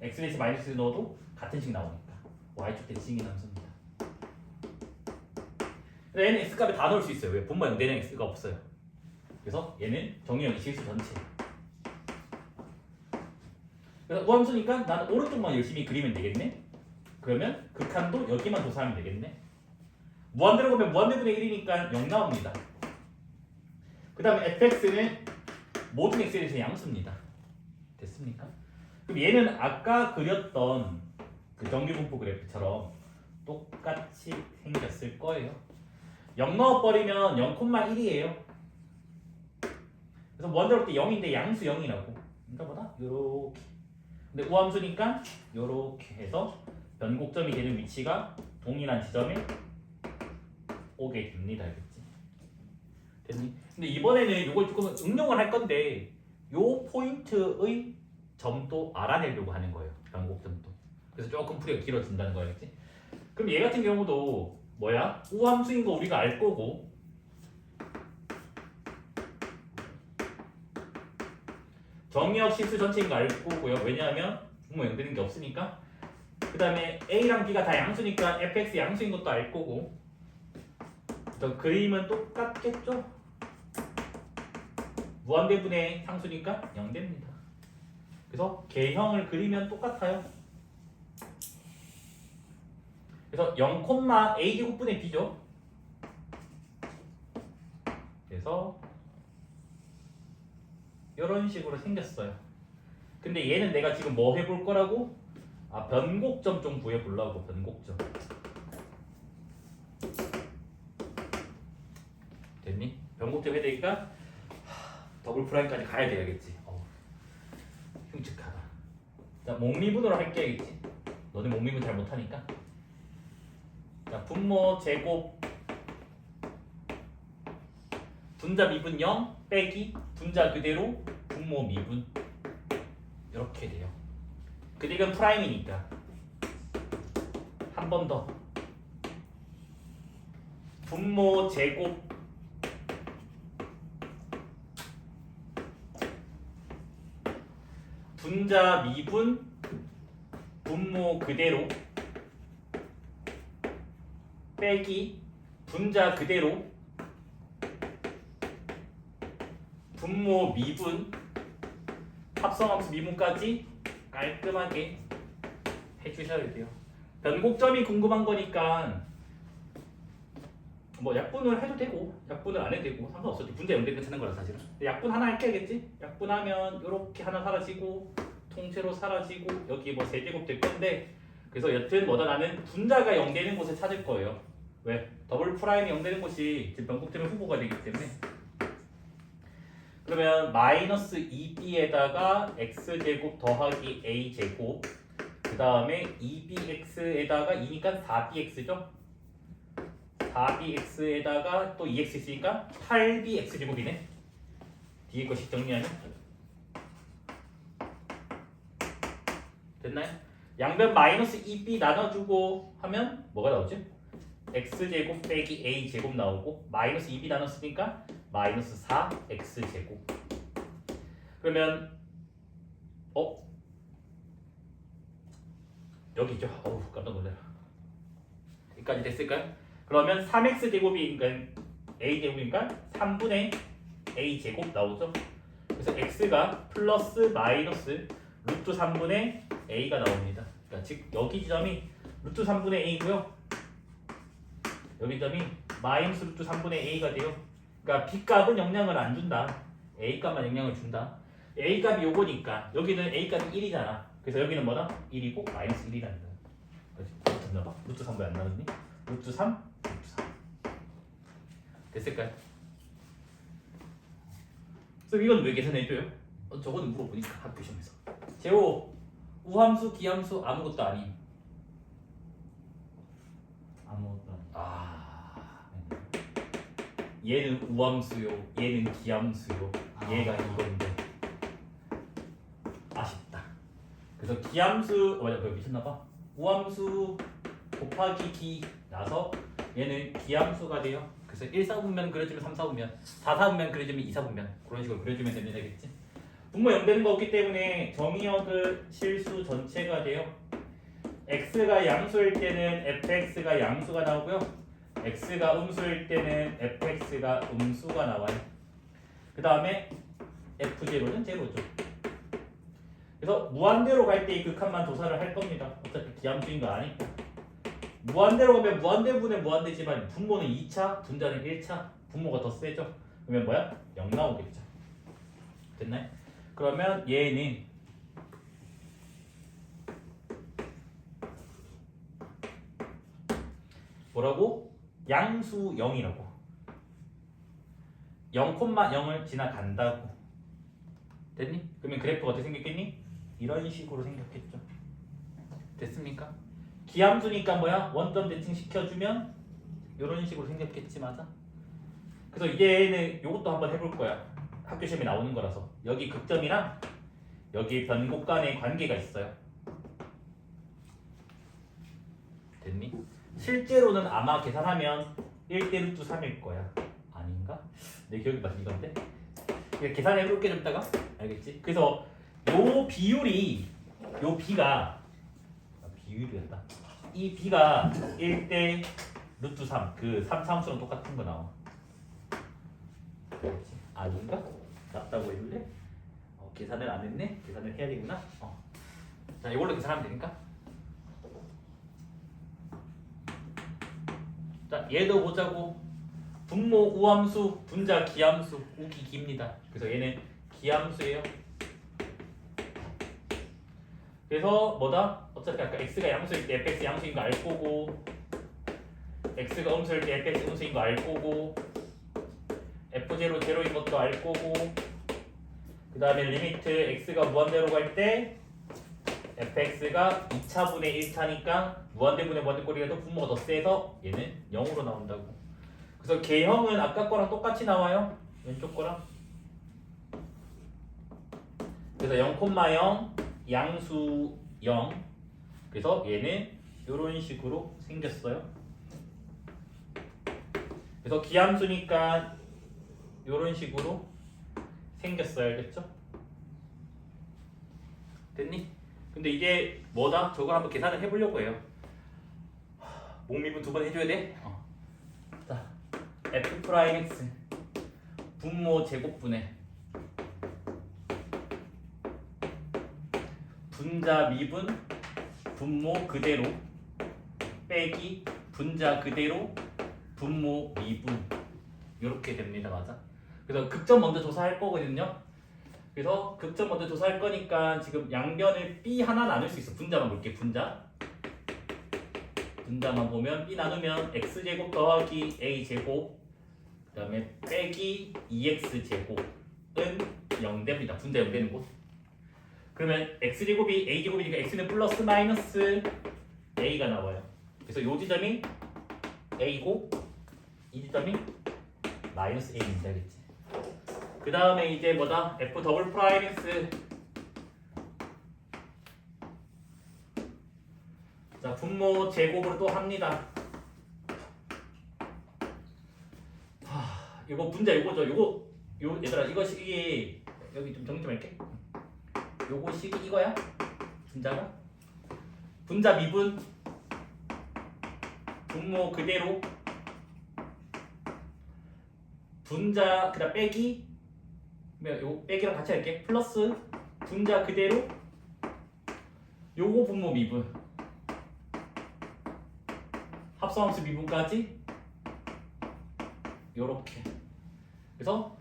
A: x 마이너스 넣어도 같은 식 나오니까 y축 대칭인 함수입니다. 근데 얘는 x 값에 다 넣을 수 있어요. 왜? 분모 0대는 x가 없어요. 그래서 얘는 정의형 실수 전체. 그래서 우함수니까 나는 오른쪽만 열심히 그리면 되겠네. 그러면 극한도 여기만 조사하면 되겠네. 무한대로 보면 무한대분의 1이니까 0 나옵니다. 그 다음에 fx는 모든 x에 대해서 양수입니다. 됐습니까? 그럼 얘는 아까 그렸던 그 정규분포 그래프처럼 똑같이 생겼을 거예요. 0 넣어버리면 0,1이에요. 그래서 무한대로 때 0인데 양수 0이라고. 그러니까 뭐다? 요렇게. 근데 우함수니까 요렇게 해서 변곡점이 되는 위치가 동일한 지점에 오게 됩니다. 알겠지? 됐니? 근데 이번에는 이걸 조금 응용을 할 건데 요 포인트의 점도 알아내려고 하는 거예요. 변곡점도. 그래서 조금 풀이가 길어진다는 거야. 알겠지? 그럼 얘 같은 경우도 뭐야? 우함수인 거 우리가 알 거고, 정의역 실수 전체인 거 알 거고요. 왜냐하면 분모 0 되는 게 없으니까. 그 다음에 A랑 B가 다 양수니까 fx 양수인 것도 알 거고. 저 그림은 똑같겠죠? 무한대분의 상수니까 0 됩니다. 그래서 개형을 그리면 똑같아요. 그래서 0,a제곱분의 b죠. 그래서 이런 식으로 생겼어요. 근데 얘는 내가 지금 뭐 해볼 거라고? 아, 변곡점 좀 구해보려고. 변곡점. 됐니? 변곡점 해야 되니까 더블 프라임까지 가야 돼야겠지. 흉측하다. 자, 목미분으로 할게. 알겠지? 너네 목미분 잘 못하니까. 자, 분모 제곱 분자 미분 0 빼기 분자 그대로 분모 미분 이렇게 돼요. 근데 이건 프라임이니까 한 번 더 분모 제곱 분자 미분 분모 그대로 빼기 분자 그대로 분모 미분 합성함수 미분까지 깔끔하게 해주셔야 돼요. 변곡점이 궁금한 거니까 뭐 약분을 해도 되고 약분을 안 해도 되고 상관없어. 분자 연대 괜찮은 거라 사실은. 약분 하나 할게 알겠지? 약분하면 이렇게 하나 사라지고 통째로 사라지고 여기 뭐 세제곱 될 건데 그래서 여튼 뭐다 나는 분자가 0되는 곳을 찾을 거예요. 왜? 더블 프라임이 0되는 곳이 지금 변곡점의 후보가 되기 때문에. 그러면 마이너스 2b에다가 x제곱 더하기 a제곱 그 다음에 2bx에다가 2니까 4bx죠? 4bx에다가 또 2x 있으니까 8bx제곱이네. 뒤에 것이 정리하면 됐나요? 양변 마이너스 2b 나눠주고 하면 뭐가 나오지? x제곱 빼기 a제곱 나오고 마이너스 2b 나눴으니까 마이너스 4x제곱. 그러면 여기죠. 어우 깜짝 놀래라. 여기까지 됐을까요? 그러면 3x제곱이 그러니까 a제곱이니까 3분의 a제곱 나오죠. 그래서 x가 플러스 마이너스 루트 3분의 a가 나옵니다. 그러니까 즉 여기 지점이 루트 3분의 a고요. 여기 점이 마이너스 루트 3분의 a가 돼요. 그러니까 b값은 영향을 안 준다. a값만 영향을 준다. a값이 요거니까 여기는 a값이 1이잖아. 그래서 여기는 뭐다? 1이고 마이너스 1이라는 거야. 그렇지? 됐나봐. 루트 3분의 안 나왔니? 루트 3, 루트 3. 됐을까요? 그래서 이건 왜 계산해줘요? 저거는 물어보니까 학교 시험에서. 제호, 우함수, 기함수 아무것도 아님. 아무것도 아님. 얘는 우함수요, 얘는 기함수요, 얘가 이건데 아쉽다. 그래서 기함수 맞아, 그거 미쳤나봐. 우함수 곱하기 기 나서 얘는 기함수가 돼요. 그래서 1사분면 그려주면 3사분면, 4사분면 그려주면 2사분면 그런 식으로 그려주면 되겠지. 분모 0되는 거 없기 때문에 정의역을 실수 전체가 돼요. x가 양수일 때는 fx가 양수가 나오고요. x가 음수일 때는 fx가 음수가 나와요. 그 다음에 f0는 제로죠. 그래서 무한대로 갈 때 이 극한만 조사를 할 겁니다. 어차피 기함수인 거 아니까. 무한대로 가면 무한대분의 무한대지만 분모는 2차, 분자는 1차. 분모가 더 세죠. 그러면 뭐야? 0 나오겠죠. 됐나요? 그러면 얘는 뭐라고? 양수 0이라고. 0,0을 지나간다고. 됐니? 그러면 그래프가 어떻게 생겼겠니? 이런 식으로 생겼겠죠. 됐습니까? 기함수니까 뭐야? 원점 대칭 시켜주면 이런 식으로 생겼겠지. 맞아? 그래서 이제는 이것도 한번 해볼 거야. 학교 시험에 나오는 거라서. 여기 극점이랑 여기 변곡 간의 관계가 있어요. 됐니? 실제로는 아마 계산하면 1대 루트 3일 거야. 아닌가? 내 기억이 맞는 이건데? 계산해볼게 좀 이따가. 알겠지? 그래서 요 비율이 요 b가 비율이었다. 이 b가 1대 루트 3 그 3차함수랑 똑같은 거 나와. 알겠지? 아닌가? 맞다고 해줄래? 계산을 안 했네? 계산을 해야 되구나? 자 이걸로 계산하면 되니까. 자, 얘도 보자고. 분모 우함수, 분자 기함수, 우기 기입니다. 그래서 얘는 기함수예요. 그래서 뭐다? 어차피 아까 x가 양수일 때 fx 양수인 거 알 거고, x가 음수일 때 fx 음수인 거 알 거고, f0 제로인 것도 알 거고, 그 다음에 리미트 x가 무한대로 갈 때 fx가 2차분의 1차니까 무한대분의 무한대꼴이라도 분모가 더 세서 얘는 0으로 나온다고. 그래서 개형은 아까 거랑 똑같이 나와요. 왼쪽 거랑. 그래서 0,0 양수 0. 그래서 얘는 이런 식으로 생겼어요. 그래서 기함수니까 이런 식으로 생겼어요. 알겠죠? 됐니? 근데 이게 뭐다? 저거 한번 계산을 해보려고 해요. 목미분 2번 해줘야 돼? 자, f'(x) 분모 제곱분의 분자 미분 분모 그대로 빼기 분자 그대로 분모 미분 이렇게 됩니다. 맞아? 그래서 극점 먼저 조사할 거거든요. 그래서 극점 먼저 조사할 거니까 지금 양변을 b 하나 나눌 수 있어. 분자만 볼게. 분자만 보면 b 나누면 x제곱 더하기 a제곱 그 다음에 빼기 2x제곱은 0됩니다. 분자 0되는 곳. 그러면 x제곱이 a제곱이니까 x는 플러스 마이너스 a가 나와요. 그래서 이 지점이 a고 이 지점이 마이너스 a입니다. 알겠지? 그 다음에 이제 뭐다? f 더블 프라임 x. 자, 분모 제곱으로 또 합니다. 이거 분자 요거죠. 요 얘들아 이거 식이 여기 좀 정리 좀 할게. 요거 식이 이거야. 분자가 분자 미분 분모 그대로 분자 그다음 빼기 요 빼기랑 같이 할게. 플러스 분자 그대로 요거 분모 미분 합성함수 미분까지 요렇게. 그래서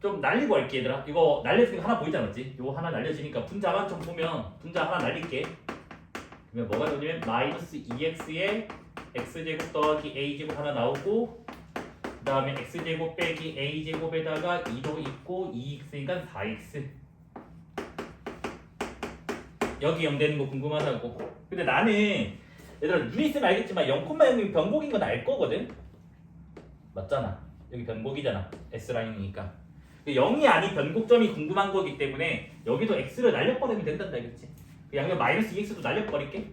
A: 좀 날리고 할게 얘들아. 이거 날려주니까 하나 보이지 않았지? 요거 하나 날려지니까 분자만 좀 보면 분자 하나 날릴게. 그러면 뭐가 되냐면 마이너스 2x에 x제곱 더하기 a제곱 하나 나오고 그 다음에 x제곱 빼기 a제곱에다가 2도 있고 2x니까 4x. 여기 0 되는 거 궁금하다고. 근데 나는 얘들아 눈에 있으면 알겠지만 0,0이 변곡인 건 알 거거든? 맞잖아. 여기 변곡이잖아. S라인이니까. 0이 아닌 변곡점이 궁금한 거기 때문에 여기도 x를 날려버리면 된단다. 알겠지? 양면 마이너스 2x도 날려버릴게.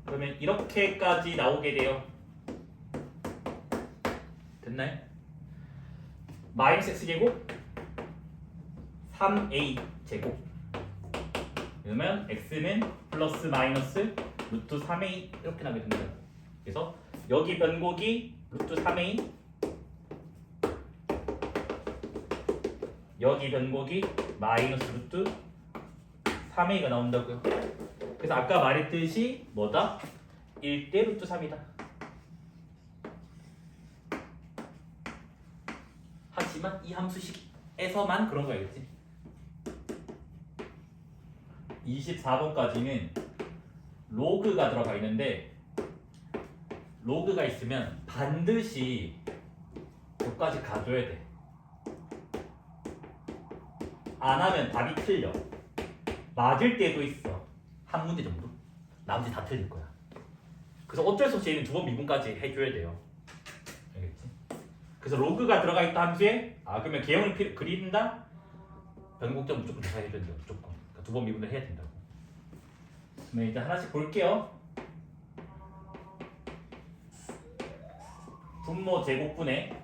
A: 그러면 이렇게까지 나오게 돼요. 됐나요? 마이너스 x제곱 3a 제곱 그러면 x는 플러스 마이너스 루트 3a 이렇게 나게 됩니다. 그래서 여기 변곡이 루트 3a 여기 변곡이 마이너스 루트 3a가 나온다고요. 그래서 아까 말했듯이 뭐다? 1대 루트 3이다. 하지만 이 함수식에서만 그런 거 알겠지? 24번까지는 로그가 들어가 있는데 로그가 있으면 반드시 여기까지 가줘야 돼. 안 하면 답이 틀려. 맞을 때도 있어. 한 문제 정도. 나머지 다 틀릴 거야. 그래서 어쩔 수 없이 얘는 2번 미분까지 해줘야 돼요. 알겠지? 그래서 로그가 들어가 있다 함수에 그러면 개형을 그린다? 변곡점 무조건 조사해줘야 돼요. 무조건. 그러니까 2번 미분을 해야 된다고. 그러면 이제 하나씩 볼게요. 분모 제곱분의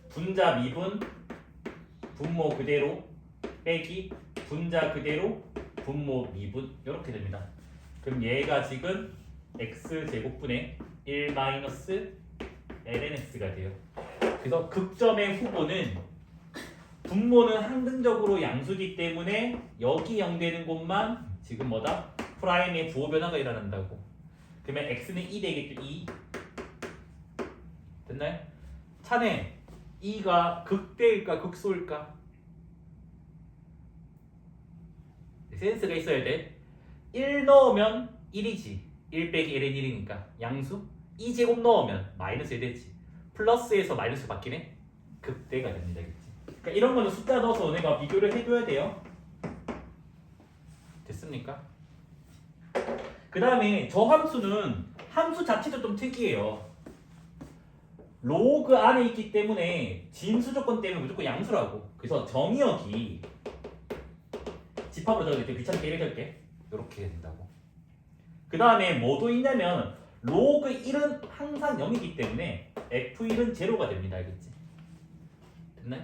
A: 분자 미분 분모 그대로 빼기 분자 그대로 분모 미분 이렇게 됩니다. 그럼 얘가 지금 x제곱분의 1 마이너스 lnx가 돼요. 그래서 극점의 후보는 분모는 항등적으로 양수기 때문에 여기 0 되는 곳만 지금 뭐다? 프라임의 부호 변화가 일어난다고. 그러면 x는 2 되겠죠? 2 됐나요? 차네 2가 극대일까 극소일까? 센스가 있어야 돼. 1 넣으면 1이지. 1 빼기 1은 1이니까 양수. 2제곱 넣으면 마이너스 1 되지. 플러스에서 마이너스 바뀌네. 극대가 됩니다. 그치? 그러니까 이런 거는 숫자 넣어서 너네가 비교를 해줘야 돼요. 됐습니까? 그 다음에 저 함수는 함수 자체도 좀 특이해요. 로그 안에 있기 때문에 진수 조건 때문에 무조건 양수라고. 그래서 정의역이 집합으로 적을 때 귀찮게 이렇게 할게. 이렇게 된다고. 그 다음에 뭐도 있냐면 로그 1은 항상 0이기 때문에 F1은 제로가 됩니다. 알겠지? 됐나요?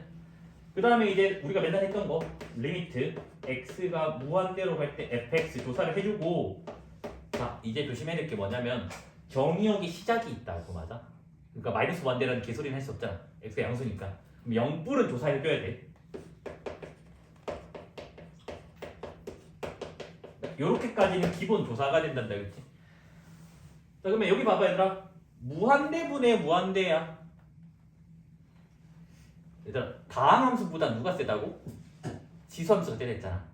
A: 그 다음에 이제 우리가 맨날 했던 거 리미트 x가 무한대로 갈 때 fx 조사를 해주고, 자 이제 조심해야 될 게 뭐냐면 정의역이 시작이 있다고. 맞아? 그러니까 마이너스 무한대라는 개소리는 할 수 없잖아. x가 양수니까. 그럼 0뿔은 조사해줘야 돼. 요렇게까지는 기본 조사가 된단다. 그렇지? 자 그러면 여기 봐봐 얘들아. 무한대분의 무한대야. 얘들아 다항함수보다 누가 세다고? 지수함수가 세다했잖아.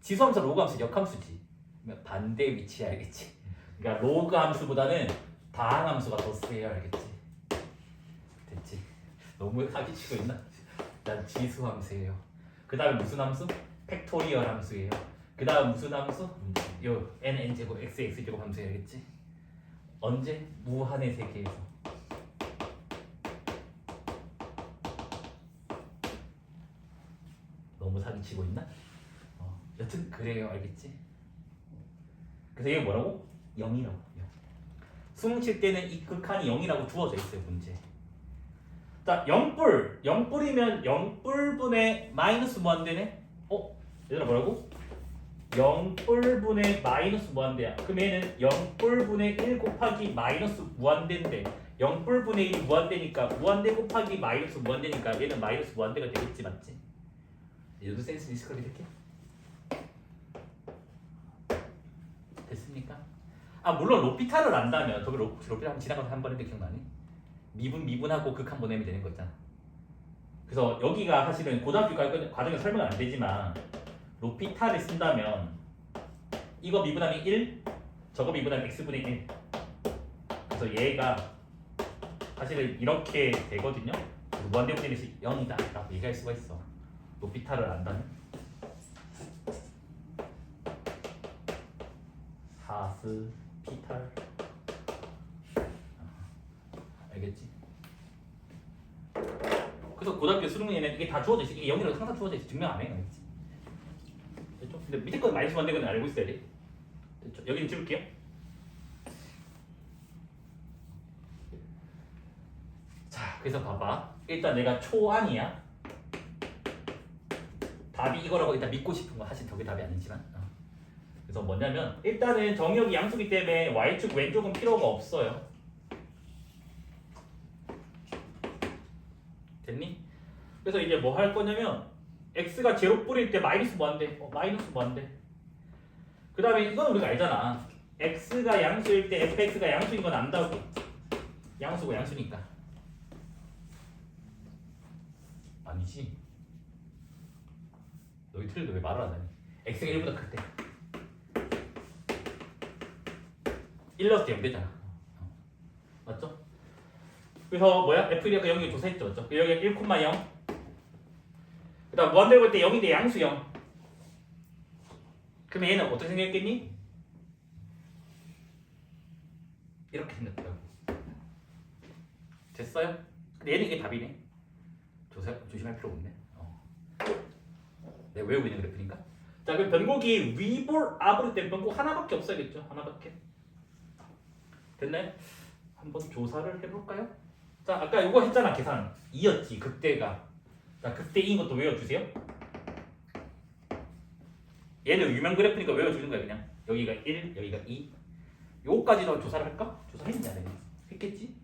A: 지수함수 로그함수 역함수지. 그러면 반대 위치 알겠지? 그러니까 로그함수보다는 다항함수가 더 세요. 알겠지? 됐지? 너무 사기치고 있나? 난 지수함수예요. 그 다음에 무슨 함수? 팩토리얼 함수예요. 그 다음 무슨 함수? 요 n제곱 x제곱 함수 해야겠지? 언제? 무한의 세계에서. 너무 사기치고 있나? 여튼 그래요. 알겠지? 그래서 이게 뭐라고? 0이라고. 수능 칠 때는 이 극한이 0이라고 주어져 있어요. 문제. 자 0뿔 0뿔이면 0뿔분의 마이너스 무한대네? 얘들아 뭐라고? 0뿔분의 마이너스 무한대야. 그럼 얘는 0뿔분의 1 곱하기 마이너스 무한대인데 0뿔분의 1이 무한대니까 무한대 곱하기 마이너스 무한대니까 얘는 마이너스 무한대가 되겠지. 맞지? 얘도 센스 있을 거게 될게. 됐습니까? 물론 로피탈을 안다면 저기 로피탈 한번 지나가서 한 번 했는데 기억나니? 미분하고 극한 보내면 되는 거 있잖아. 그래서 여기가 사실은 고등학교 과정에 설명은 안 되지만 로피탈을 쓴다면 이거 미분하면 1, 저거 미분하면 x분의 1. 그래서 얘가 사실은 이렇게 되거든요. 그래서 무한대분의 0이다 라고 얘기할 수가 있어. 로피탈을 안다면. 사스 피탈. 알겠지? 그래서 고등학교 수능에는 이게 다 주어져 있어. 이게 0이라고 항상 주어져 있어. 증명 안 해. 알겠지? 됐죠? 근데 밑에 건 마이너스 무한대는 알고 있어야 돼. 됐죠? 여기는 찍을게요. 자, 그래서 봐봐. 일단 내가 초안이야. 답이 이거라고 일단 믿고 싶은 거 사실 저게 답이 아니지만. 그래서 뭐냐면 일단은 정의역이 양수기 때문에 y축 왼쪽은 필요가 없어요. 됐니? 그래서 이제 뭐 할 거냐면 x가 제로 뿌릴 때 마이너스 무한대. 마이너스 무한대. 그 다음에 이건 우리가 알잖아. x가 양수일 때 fx가 양수인 건 안다고. 양수고 양수니까. 아니지. 너희 틀리도 왜 말을 안 하니? x가 1보다 클 때. 1 넣었을 때 0 되잖아. 맞죠? 그래서 뭐야? f1이 아까 0이 조사했죠. 맞죠? 여기 1,0. 그 다음 무한대로 볼 때 0인데 양수 0. 그러면 얘는 어떻게 생겼겠니? 이렇게 생겼더라고. 됐어요? 근데 얘는 이게 답이네. 조심할 필요 없네. 내가 외우고 있는 그래프니까. 자 그럼 변곡이 위볼 아브르 때문에 변곡 하나밖에 없어야겠죠. 하나밖에. 됐나요? 한번 조사를 해볼까요? 자 아까 이거 했잖아. 계산 2였지 극대가. 자 극대 2인 것도 외워주세요. 얘는 유명 그래프니까 외워주는 거야. 그냥 여기가 1 여기가 2 요거까지도 조사를 할까? 조사했냐 내가? 했겠지?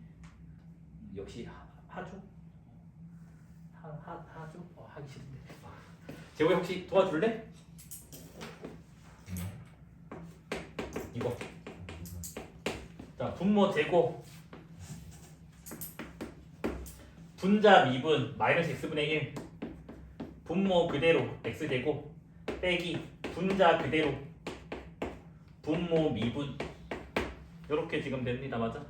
A: 역시 하죠? 하죠? 하기 싫은데. 재호야 혹시 도와줄래? 이거. 자 분모 제곱 분자 미분 마이너스 x분의 1 분모 그대로 x제곱 빼기 분자 그대로 분모 미분 이렇게 지금 됩니다. 맞아?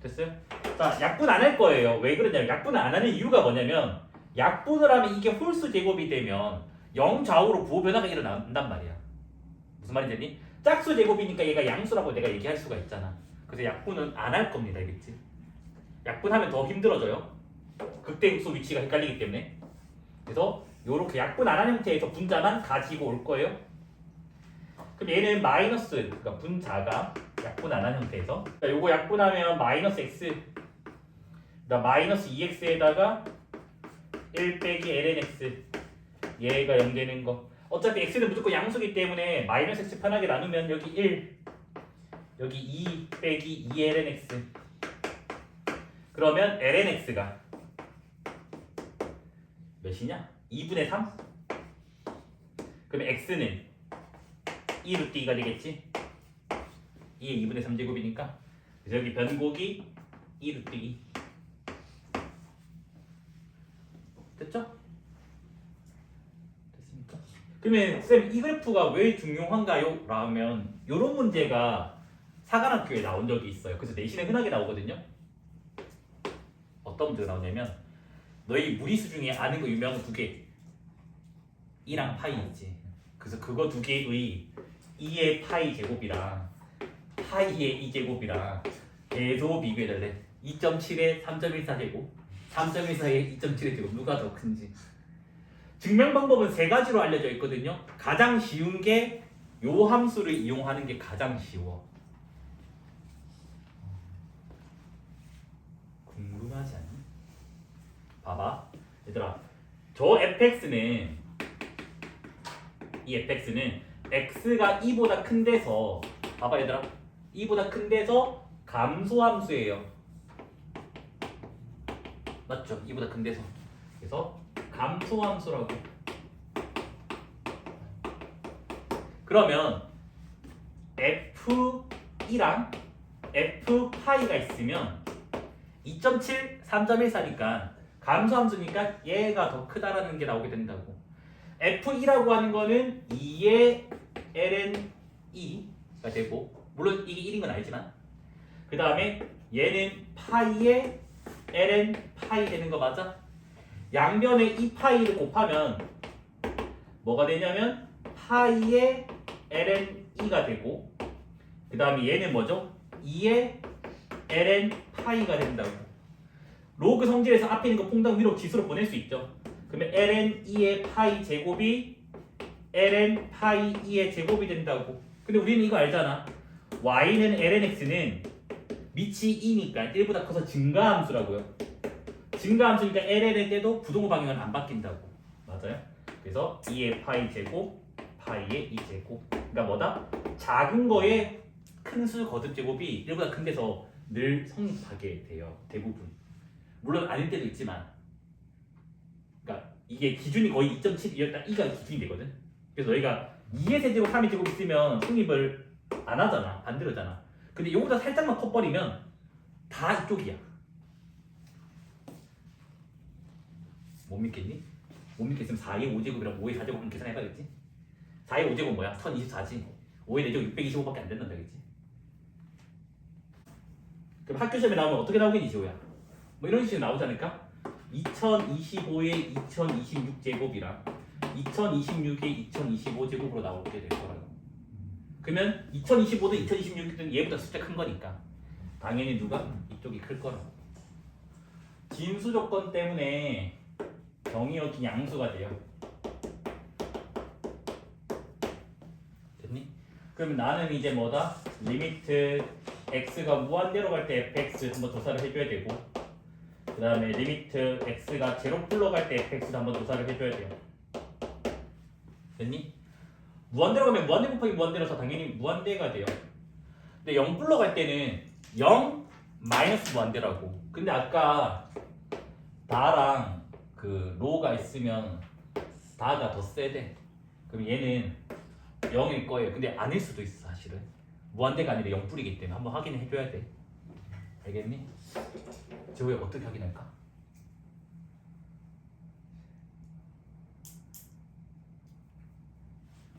A: 됐어요? 자 약분 안 할 거예요. 왜 그러냐면 약분을 안 하는 이유가 뭐냐면 약분을 하면 이게 홀수 제곱이 되면 0 좌우로 부호 변화가 일어난단 말이야. 무슨 말인지 알니? 짝수 제곱이니까 얘가 양수라고 내가 얘기할 수가 있잖아. 그래서 약분은 안 할 겁니다. 알겠지? 약분하면 더 힘들어져요. 극대극소 위치가 헷갈리기 때문에. 그래서 요렇게 약분 안 한 형태에서 분자만 가지고 올 거예요. 그럼 얘는 마이너스, 그러니까 분자가 약분 안 한 형태에서, 그러니까 요거 약분하면 마이너스 x, 그러니까 마이너스 2x에다가 1 빼기 lnx, 얘가 0 되는 거. 어차피 x는 무조건 양수기 때문에 마이너스 x 편하게 나누면 여기 1, 여기 2 빼기 2lnx. 그러면 lnx가 몇이냐? 2분의 3? 그러면 x는 2 루트 2가 되겠지? 2의 2분의 3제곱이니까. 그래서 여기 변곡이 2 루트 2. 됐죠? 됐습니까? 그러면 쌤, 이 그래프가 왜 중요한가요? 라면 이런 문제가 사관학교에 나온 적이 있어요. 그래서 내신에 흔하게 나오거든요. 어떤 문제가 나오냐면 너희 무리수 중에 아는 거 유명한 거 2개, 2랑 파이 있지. 그래서 그거 2개의 2의 파이 제곱이랑 파이의 2제곱이랑 계속 비교해달래. 2.7의 3.14 제곱, 3.14의 2.7의 제곱, 누가 더 큰지. 증명 방법은 3가지로 알려져 있거든요. 가장 쉬운 게 요 함수를 이용하는 게 가장 쉬워. 궁금하지 않니? 봐봐 얘들아, 저 fx는, 이 fx는 x가 2보다 큰 데서, 봐봐 얘들아, 2보다 큰 데서 감소함수예요. 맞죠? 2보다 큰 데서. 그래서 감소함수라고. 그러면 f2랑 f파이가 있으면 2.7, 3.14니까 감소함수니까 얘가 더 크다라는 게 나오게 된다고. f2라고 하는 거는 2의 ln 2가 되고, 물론 이게 1인 건 알지만, 그 다음에 얘는 파이의 ln 파이 되는 거 맞아? 양변에 이 파이를 곱하면 뭐가 되냐면 파이의 ln 2가 되고, 그 다음에 얘는 뭐죠? 2의 ln 파이가 된다고. 로그 성질에서 앞에 있는 거 퐁당 위로 지수로 보낼 수 있죠. 그러면 ln 2의 파이 제곱이 ln 파이 2의 제곱이 된다고. 근데 우리는 이거 알잖아. y는 lnx는 밑이 2니까 1보다 커서 증가함수라고요. 증가함수니까 ln의 때도 부동호 방향은 안 바뀐다고. 맞아요? 그래서 2의 파이 제곱, 파이의 2제곱. 그러니까 뭐다? 작은 거에 큰 수 거듭 제곱이 1보다 큰 데서 늘 성립하게 돼요. 대부분. 물론 아닐 때도 있지만. 그러니까 이게 기준이 거의 2.7이었다. 2가 기준이 되거든. 그래서 너희가 2의 세제곱, 3의 제곱 있으면 성립을 안 하잖아. 반대로잖아. 근데 이거보다 살짝만 커버리면 다 이쪽이야. 못 믿겠니? 못 믿겠으면 4의 5제곱이랑 5의 4제곱 한번 계산해봐야겠지? 4의 5제곱 뭐야? 1024지. 5의 4제곱 625밖에 안 된단다, 그치? 그럼 학교 시험에 나오면 어떻게 나오겠니, 지호야? 뭐 이런 식으로 나오지 않을까? 2025의 2026제곱이랑 2026의 2025제곱으로 나오게 될 거라고. 그러면 2025든 2026이든 얘보다 숫자 큰 거니까 당연히 누가? 이쪽이 클 거라고. 진수 조건 때문에 정의역이 양수가 돼요. 됐니? 그러면 나는 이제 뭐다? 리미트 x가 무한대로 갈 때 fx 한번 조사를 해줘야 되고, 그 다음에 리미트 x가 제로 풀로 갈 때 fx도 한번 조사를 해줘야 돼요. 됐니? 무한대로 가면 무한대 곱하기 무한대로서 당연히 무한대가 돼요. 근데 0 풀로 갈 때는 0 마이너스 무한대라고. 근데 아까 다랑 그 로가 있으면 다가 더 세대. 그럼 얘는 0일 거예요. 근데 아닐 수도 있어. 사실은 무한대가 아니라 0 풀이기 때문에 한번 확인을 해줘야 돼. 알겠니? 저 왜 어떻게 확인할까?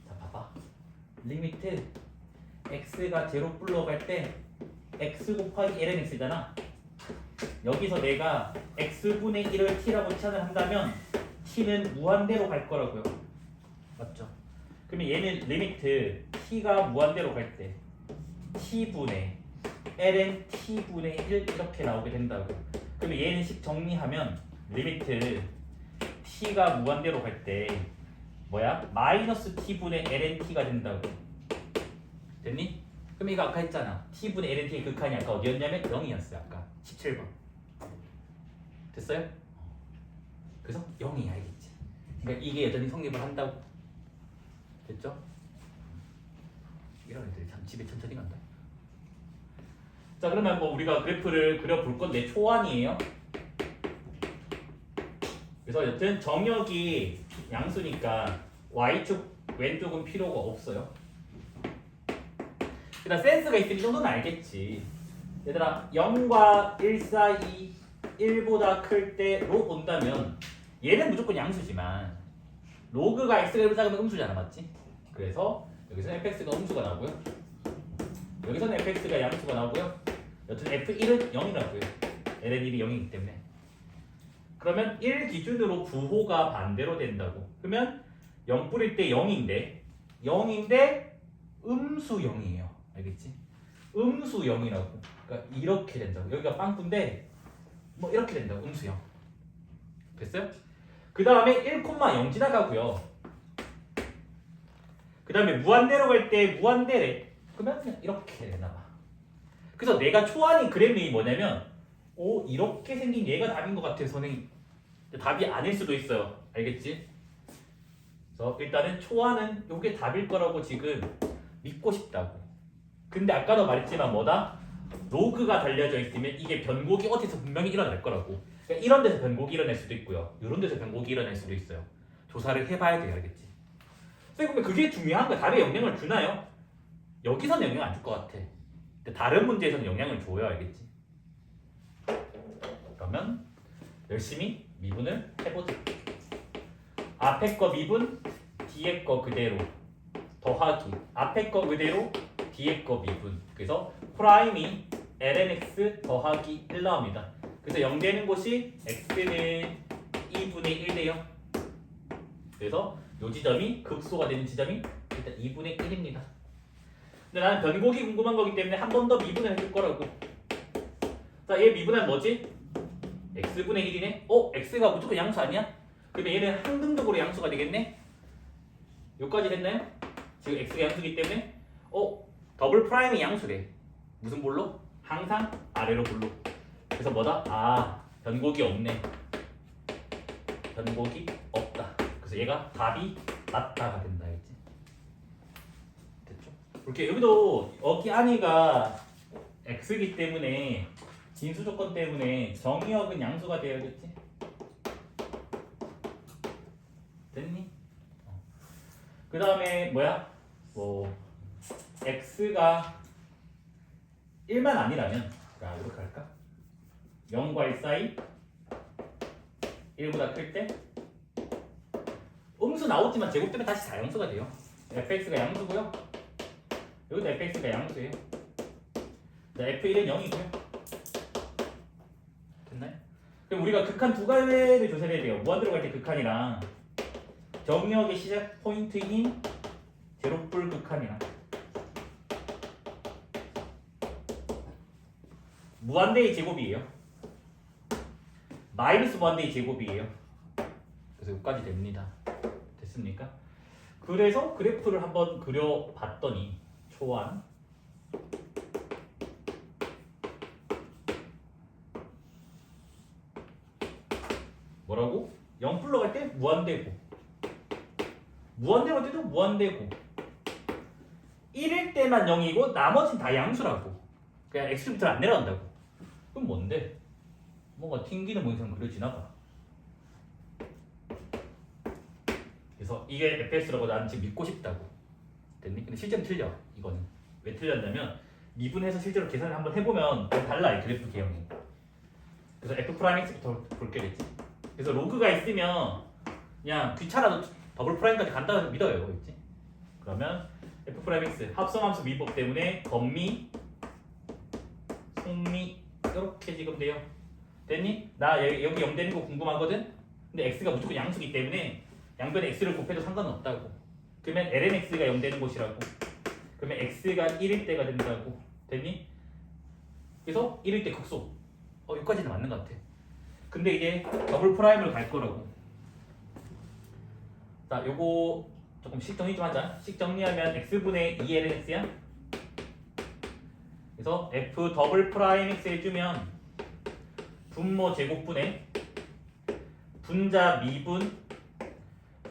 A: 자, 봐봐. 리미트 x가 제로 풀로 갈 때 x 곱하기 lnx잖아. 여기서 내가 x분의 1을 t라고 치환을 한다면 t는 무한대로 갈 거라고요. 맞죠? 그러면 얘는 리미트 t가 무한대로 갈 때 t분의 ln t분의 1 이렇게 나오게 된다고. 그러면 얘는 식 정리하면 리미트 t가 무한대로 갈 때 뭐야? 마이너스 t분의 ln t가 된다고. 됐니? 그럼 이거 아까 했잖아. t분의 ln t의 극한이 아까 어디였냐면 0이었어요. 아까 17번. 됐어요? 그래서 0이 알겠지. 그러니까 이게 여전히 성립을 한다고. 됐죠? 이런 애들이 참 집에 천천히 간다. 자, 그러면 뭐 우리가 그래프를 그려볼 건데 초안이에요. 그래서 여튼 정역이 양수니까 y축 왼쪽은 필요가 없어요. 일단 센스가 있으면 이 정도는 알겠지. 얘들아 0과 1 사이 1보다 클 때로 본다면 얘는 무조건 양수지만 로그가 x가 1보다 작으면 음수잖아. 맞지? 그래서 여기서는 fx가 음수가 나오고요. 여기서는 fx가 양수가 나오고요. 여튼 f1은 0이라고요. ln1이 0이기 때문에. 그러면 1 기준으로 부호가 반대로 된다고. 그러면 0 뿌릴 때 0인데 음수 0이에요. 알겠지? 음수 0이라고. 그러니까 이렇게 된다고. 여기가 빵꾸인데 뭐 이렇게 된다고. 음수 0. 됐어요? 그 다음에 1,0 지나가고요. 그 다음에 무한대로 갈 때 무한대래. 그러면 그냥 이렇게 되나봐. 그래서 내가 초안인 그래프이 뭐냐면 이렇게 생긴 얘가 답인 것 같아요. 선생님. 답이 아닐 수도 있어요. 알겠지? 그래서 일단은 초안은 이게 답일 거라고 지금 믿고 싶다고. 근데 아까도 말했지만 뭐다? 로그가 달려져 있으면 이게 변곡이 어디서 분명히 일어날 거라고. 그러니까 이런 데서 변곡이 일어날 수도 있고요. 이런 데서 변곡이 일어날 수도 있어요. 조사를 해봐야 돼요. 알겠지? 선생님, 그게 중요한 거야. 답에 영향을 주나요? 여기서는 영향 안 줄 것 같아. 근데 다른 문제에서는 영향을 줘요. 알겠지? 그러면 열심히 미분을 해보자. 앞에 거 미분, 뒤에 거 그대로 더하기. 앞에 거 그대로, 뒤에 거 미분. 그래서 프라임이 lnx 더하기 1 나옵니다. 그래서 0 되는 곳이 x는 2분의 1 돼요. 그래서 이 지점이 극소가 되는 지점이 일단 2분의 1입니다. 근데 나는 변곡이 궁금한 거기 때문에 한 번 더 미분을 해줄 거라고. 자, 얘 미분하면 뭐지? x분의 1이네? x가 무조건 양수 아니야? 그러면 얘는 항등적으로 양수가 되겠네? 여기까지 됐나요? 지금 x가 양수기 때문에 더블 프라임이 양수래. 무슨 볼로? 항상 아래로 볼로. 그래서 뭐다? 변곡이 없네. 변곡이 없다. 그래서 얘가 답이 맞다가 된다. 알지? 됐죠? 이렇게 여기 안이가 x이기 때문에 진수 조건 때문에 정의역은 양수가 되어야겠지? 됐니? 그 다음에 뭐야? x가 1만 아니라면 자 이렇게 할까? 0과 1 사이 1보다 클 때 음수 나오지만 제곱되면 다시 4양수가 돼요. fx가 양수고요. 여기도 fx가 양수예요. 자, f1은 0이고요. 됐나요? 그럼 우리가 극한 두 가지를 조사해야 돼요. 무한대로 갈 때 극한이랑 정의역의 시작 포인트인 제로뿔 극한이랑 무한대의 제곱이에요. 마이너스 무한대의 제곱이에요. 그래서 여기까지 됩니다. 됐습니까? 그래서 그래프를 한번 그려봤더니 초안 뭐라고? 0풀로 갈 때 무한대고 무한대로 갈 때도 무한대고 1일 때만 0이고 나머지는 다 양수라고. 그냥 x 밑으로 안 내려간다고. 그럼 뭔데? 뭔가 튕기는 모양처럼 그려지나 봐. 그래서 이게 fx라고 나는 지금 믿고 싶다고. 됐니? 근데 실제는 틀려. 이거는 왜 틀렸냐면 미분해서 실제로 계산을 한번 해보면 달라. 이 그래프 개형이. 그래서 f'x부터 볼게 됐지. 그래서 로그가 있으면 그냥 귀찮아도 더블 프라임까지 간다고 믿어요. 있지? 그러면 f'x 합성함수 미법 때문에 건미, 속미 이렇게 지금 돼요. 됐니? 나 여기 0 되는 거 궁금하거든? 근데 x가 무조건 양수기 때문에 양변에 x를 곱해도 상관은 없다고. 그러면 lnx가 0 되는 곳이라고. 그러면 x가 1일 때가 된다고. 됐니? 그래서 1일 때 극소. 여기까지는 맞는 것 같아. 근데 이제 더블 프라임을 갈 거라고. 자, 요거 조금 식 정리 좀 하자. 식 정리하면 x분의 2lnx야. 그래서 f 더블 프라임 x 해주면 분모 제곱분의 분자 미분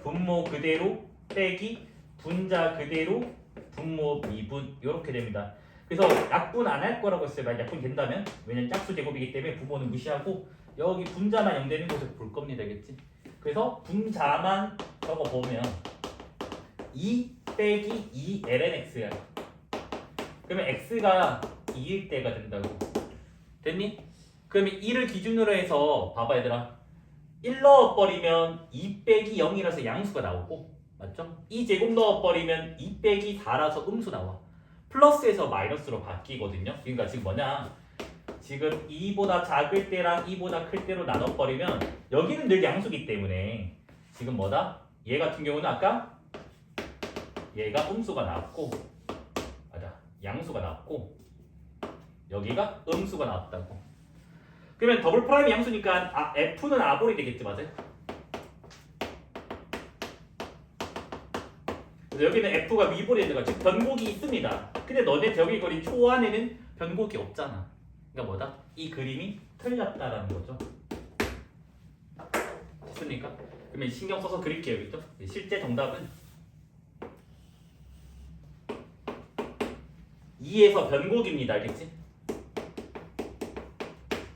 A: 분모 그대로 빼기 분자 그대로 분모 미분 이렇게 됩니다. 그래서 약분 안 할 거라고 했어요. 만약 약분 된다면. 왜냐면 짝수 제곱이기 때문에 부모는 무시하고 여기 분자만 0 되는 곳을 볼 겁니다. 알겠지? 그래서 분자만 적어 보면 2 빼기 2 lnx야. 그러면 x가 2일 때가 된다고. 됐니? 그러면 1을 기준으로 해서 봐봐 얘들아. 1 넣어버리면 2 빼기 0이라서 양수가 나오고 맞죠? 2제곱 넣어버리면 2 빼기 4라서 음수 나와. 플러스에서 마이너스로 바뀌거든요. 그러니까 지금 뭐냐, 지금 2보다 작을 때랑 2보다 클 때로 나눠버리면 여기는 늘 양수기 때문에 지금 뭐다? 얘 같은 경우는 아까 얘가 음수가 나왔고 맞아, 양수가 나왔고 여기가 음수가 나왔다고. 그러면 더블 프라임 양수니까 f는 아볼이 되겠지. 맞아요? 여기는 f가 위볼이 되는 거지. 변곡이 있습니다. 근데 너네 저기 거리 초안에는 변곡이 없잖아. 그러니까 뭐다? 이 그림이 틀렸다라는 거죠. 됐습니까? 그러면 신경 써서 그릴게요. 그죠? 실제 정답은 2에서 변곡입니다. 알겠지?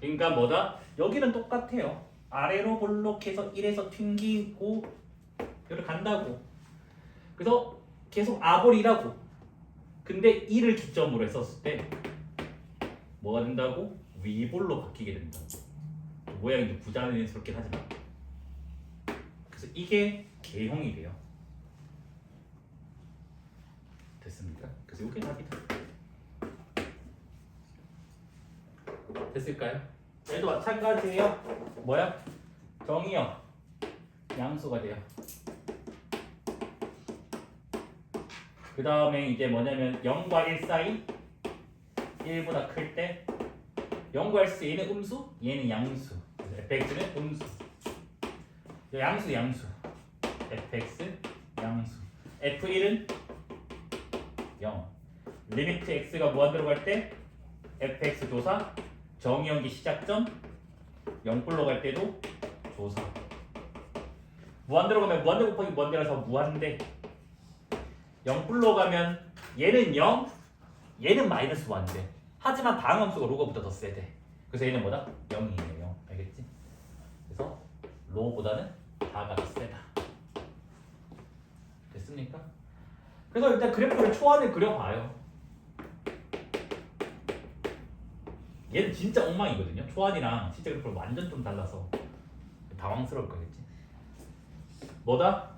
A: 그러니까 뭐다? 여기는 똑같아요. 아래로 볼록해서 1에서 튕기고 여기를 간다고. 그래서 계속 아볼이라고. 근데 1을 기점으로 했었을 때 뭐가 된다고? 위볼로 바뀌게 된다고. 모양이 좀 부자연스럽긴 하지만. 그래서 이게 개형이 돼요. 됐습니까? 그래서 이게 답이다. 됐을까요? 얘도 마찬가지예요. 뭐야? 정의형 양수가 돼요. 그 다음에 이제 뭐냐면 0과 1 사이 1보다 클 때 0과 1 사이 얘는 음수, 얘는 양수. fx는 음수. 양수 fx 양수. f1은 0. 리미트 x가 무한대로 갈 때 fx 조사, 정의형기 시작점 0불로 갈 때도 조사. 무한대로 가면 무한대 곱하기 무한대라서 무한대. 0불로 가면 얘는 0, 얘는 마이너스 무한대. 하지만 다음 함수가 로가보다 더 세대. 그래서 얘는 뭐다? 0이에요. 0. 알겠지? 그래서 로보다는 다가 더 세다. 됐습니까? 그래서 일단 그래프를 초안을 그려봐요. 얘는 진짜 엉망이거든요. 초안이랑 실제 그래프를 완전 좀 달라서 당황스러울 거겠지. 뭐다?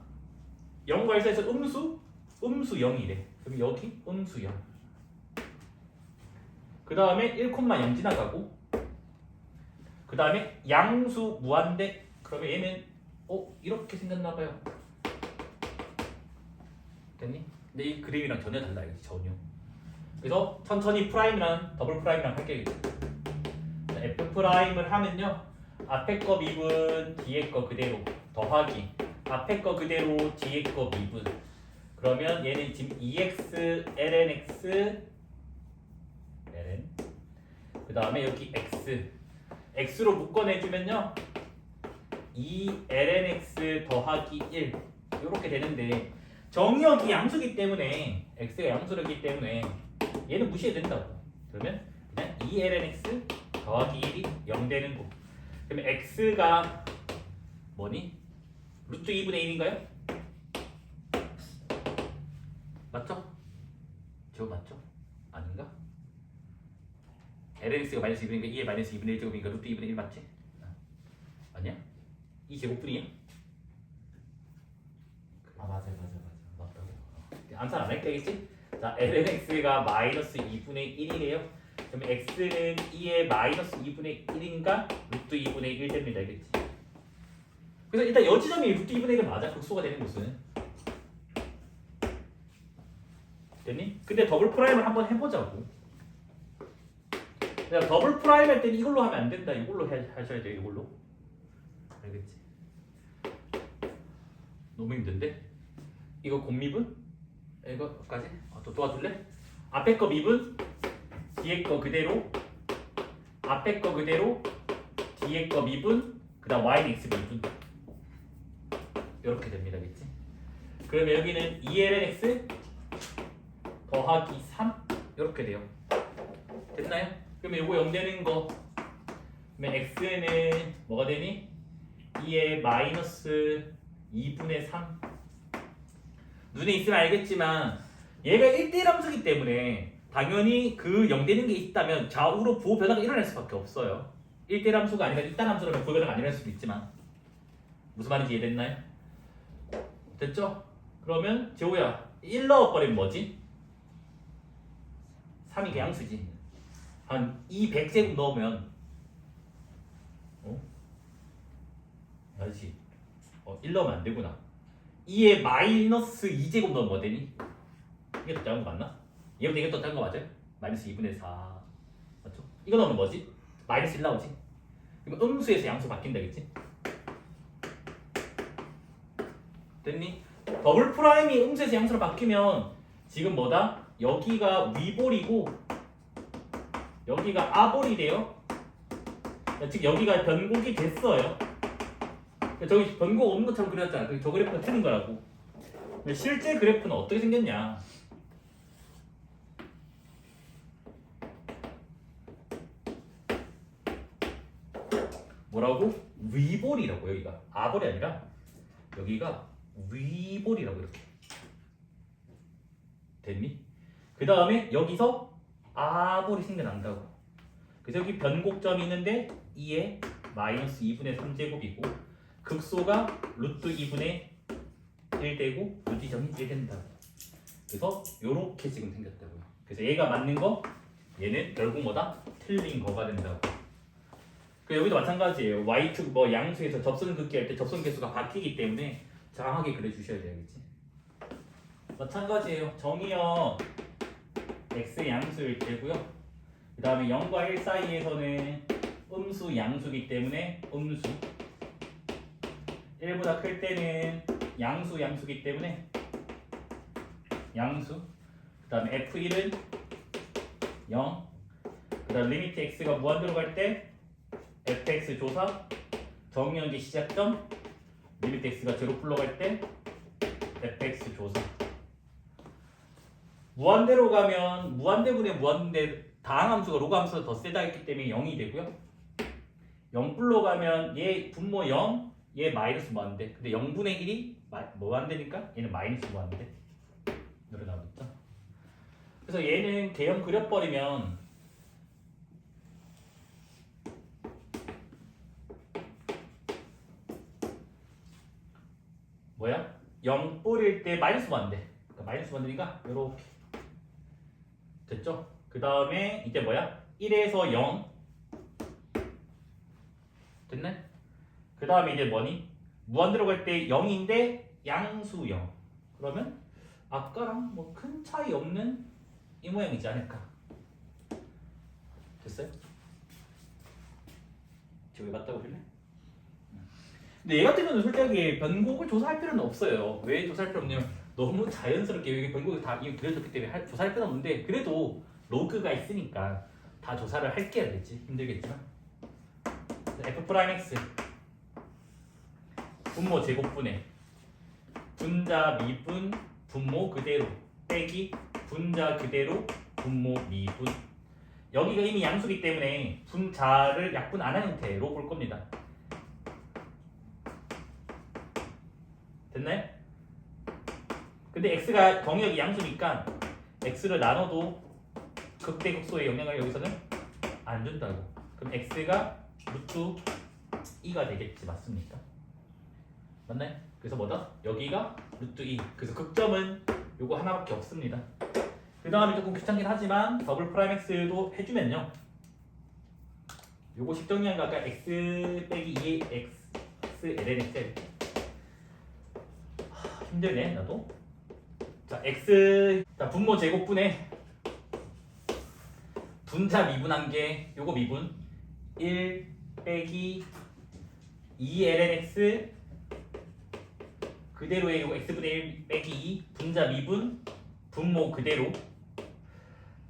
A: 0과 1 사이에서 음수 0이래. 그럼 여기 음수 0. 그 다음에 1,0 지나가고 그 다음에 양수 무한대. 그러면 얘는 이렇게 생겼나봐요. 됐니? 근데 이 그림이랑 전혀 달라. 이거지. 전혀. 그래서 천천히 프라임이랑 더블 프라임이랑 할게요. f 프라임을 하면요, 앞에 거 미분 뒤에 거 그대로 더하기 앞에 거 그대로 뒤에 거 미분. 그러면 얘는 지금 2x lnx ln 그 다음에 여기 x로 묶어내주면요 2lnx 더하기 1 이렇게 되는데 정의역이 양수기 때문에 x가 양수이기 때문에 얘는 무시해야 된다고. 그러면 그냥 2lnx 더하기 1이 0 되는 거. 그러면 x가 뭐니? 루트 2분의 1인가요? 맞죠? 저거 맞죠? 아닌가? lnx가 마이너스 2분의 1이니까 2의 마이너스 2분의 1 제곱이니까 루트 2분의 1 맞지? 아니야? 2 제곱분이야?
B: 맞아요.
A: 맞다고? 암산 안 할게. 알겠지? 자, lnx가 마이너스 2분의 1이래요. 그러면 x는 2의 마이너스 2분의 1인가 루트 2분의 1 됩니다. 알겠지? 그래서 일단 여지점이 루트 2분의 1은 맞아. 극소가 되는 곳은. 됐니? 근데 더블 프라임을 한번 해보자고. 그냥 더블 프라임 할 때는 이걸로 하면 안 된다. 이걸로 하셔야 돼요. 이걸로. 알겠지? 너무 힘든데? 이거 곱미분? 이거까지? 또 도와줄래? 앞에 거 미분, 뒤에 거 그대로, 앞에 거 그대로, 뒤에 거 미분, 그 다음 y는 x 미분. 이렇게 됩니다. 그치? 그러면 여기는 2lnx 더하기 3 이렇게 돼요. 됐나요? 그러면 요거 0 되는 거 그러면 x는 뭐가 되니? 2의 마이너스 2분의 3 눈에 있으면 알겠지만 얘가 1대1 함수기 때문에 당연히 그 0 되는 게 있다면 좌우로 부호 변화가 일어날 수밖에 없어요. 1대1 함수가 아니라 일단 함수라면 부호 변화가 안 일어날 수도 있지만 무슨 말인지 이해됐나요? 됐죠? 그러면 재호야 1 넣어버리면 뭐지? 3이 양수지. 한 200제곱 넣으면 알지? 1 넣으면 안 되구나. 2에 마이너스 2제곱 넣으면 뭐 되니? 이게 더 작은 거 맞나? 얘보다 이게 더 작은 거 맞아요? 마이너스 2분의 4 맞죠? 이거 넣으면 뭐지? 마이너스 1 나오지? 그럼 음수에서 양수 바뀐다겠지? 됐니? 더블 프라임이 음수에서 양수로 바뀌면 지금 뭐다? 여기가 위볼이고 여기가 아볼이 돼요. 즉 여기가 변곡이 됐어요. 저기 변곡 없는 것처럼 그렸잖아. 저 그래프가 틀린 거라고. 근데 실제 그래프는 어떻게 생겼냐? 뭐라고? 위볼이라고. 여기가 아볼이 아니라 여기가 위볼이라고. 이렇게 됐니? 그 다음에 여기서 아볼이 생겨난다고. 그래서 여기 변곡점이 있는데 2에 마이너스 2분의 3제곱이고 극소가 루트 2분의 1 되고 루트 2점이 1 된다고. 그래서 요렇게 지금 생겼다고요. 그래서 얘가 맞는 거 얘는 결국 뭐다? 틀린 거가 된다고. 그 여기도 마찬가지예요. y축 뭐 양수에서 접선 긋기 할 때 접선 개수가 바뀌기 때문에 정확하게 그려주셔야 돼야겠지. 마찬가지예요. 정의역 x 양수일 때고요. 그 다음에 0과 1 사이에서는 음수 양수이기 때문에 음수 1보다 클 때는 양수이기 때문에 양수. 그 다음에 f1은 0. 그 다음 리미트 x가 무한대로 갈 때 fx 조사 정의역의 시작점 리미트 x가 제로 풀러갈 때 fx 조사. 무한대로 가면 무한대분의 무한대 다항함수가 로그함수가 더 세다 했기 때문에 0이 되고요. 0불로 가면 얘 분모 0, 얘 마이너스 무한대. 근데 0분의 1이 무한대니까 얘는 마이너스 무한대. 이렇게 나오겠죠. 그래서 얘는 개형 그려버리면 뭐야? 0뿔일 때 마이너스 무한대. 그러니까 마이너스 무한대니까 이렇게 됐죠? 그 다음에 이제 뭐야? 1에서 0 됐네? 그 다음에 이제 뭐니? 무한대로 갈 때 0인데 양수 0 그러면 아까랑 뭐 큰 차이 없는 이 모양이지 않을까? 됐어요? 지금 왜 맞다고 그러네? 근데 얘 같은 경우는 솔직히 변곡을 조사할 필요는 없어요. 왜 조사할 필요 없냐면 너무 자연스럽게 여기 변곡이 다 그려졌기 때문에 조사할 필요는 없는데 그래도 로그가 있으니까 다 조사를 할게 해야겠지. 힘들겠지만 F'X 분모 제곱분의 분자 미분 분모 그대로 빼기 분자 그대로 분모 미분. 여기가 이미 양수기 때문에 분자를 약분 안 한 형태로 볼 겁니다. 됐나요? 근데 x가 정의역이 양수니까 x를 나눠도 극대극소의 영향을 여기서는 안 준다고. 그럼 x가 루트 2가 되겠지. 맞습니까? 맞나요? 그래서 뭐다? 여기가 루트 2. 그래서 극점은 요거 하나밖에 없습니다. 그 다음에 조금 귀찮긴 하지만 더블 프라임 x도 해주면요. 요거 식정리한 거 아까 x 빼기 2의 x ln x. 힘들네 나도. 자 x 자 분모 제곱분의 분자 미분한 게 요거 미분 1 빼기 2 ln x 그대로의 요거 x분의 1 빼기 2 분자 미분 분모 그대로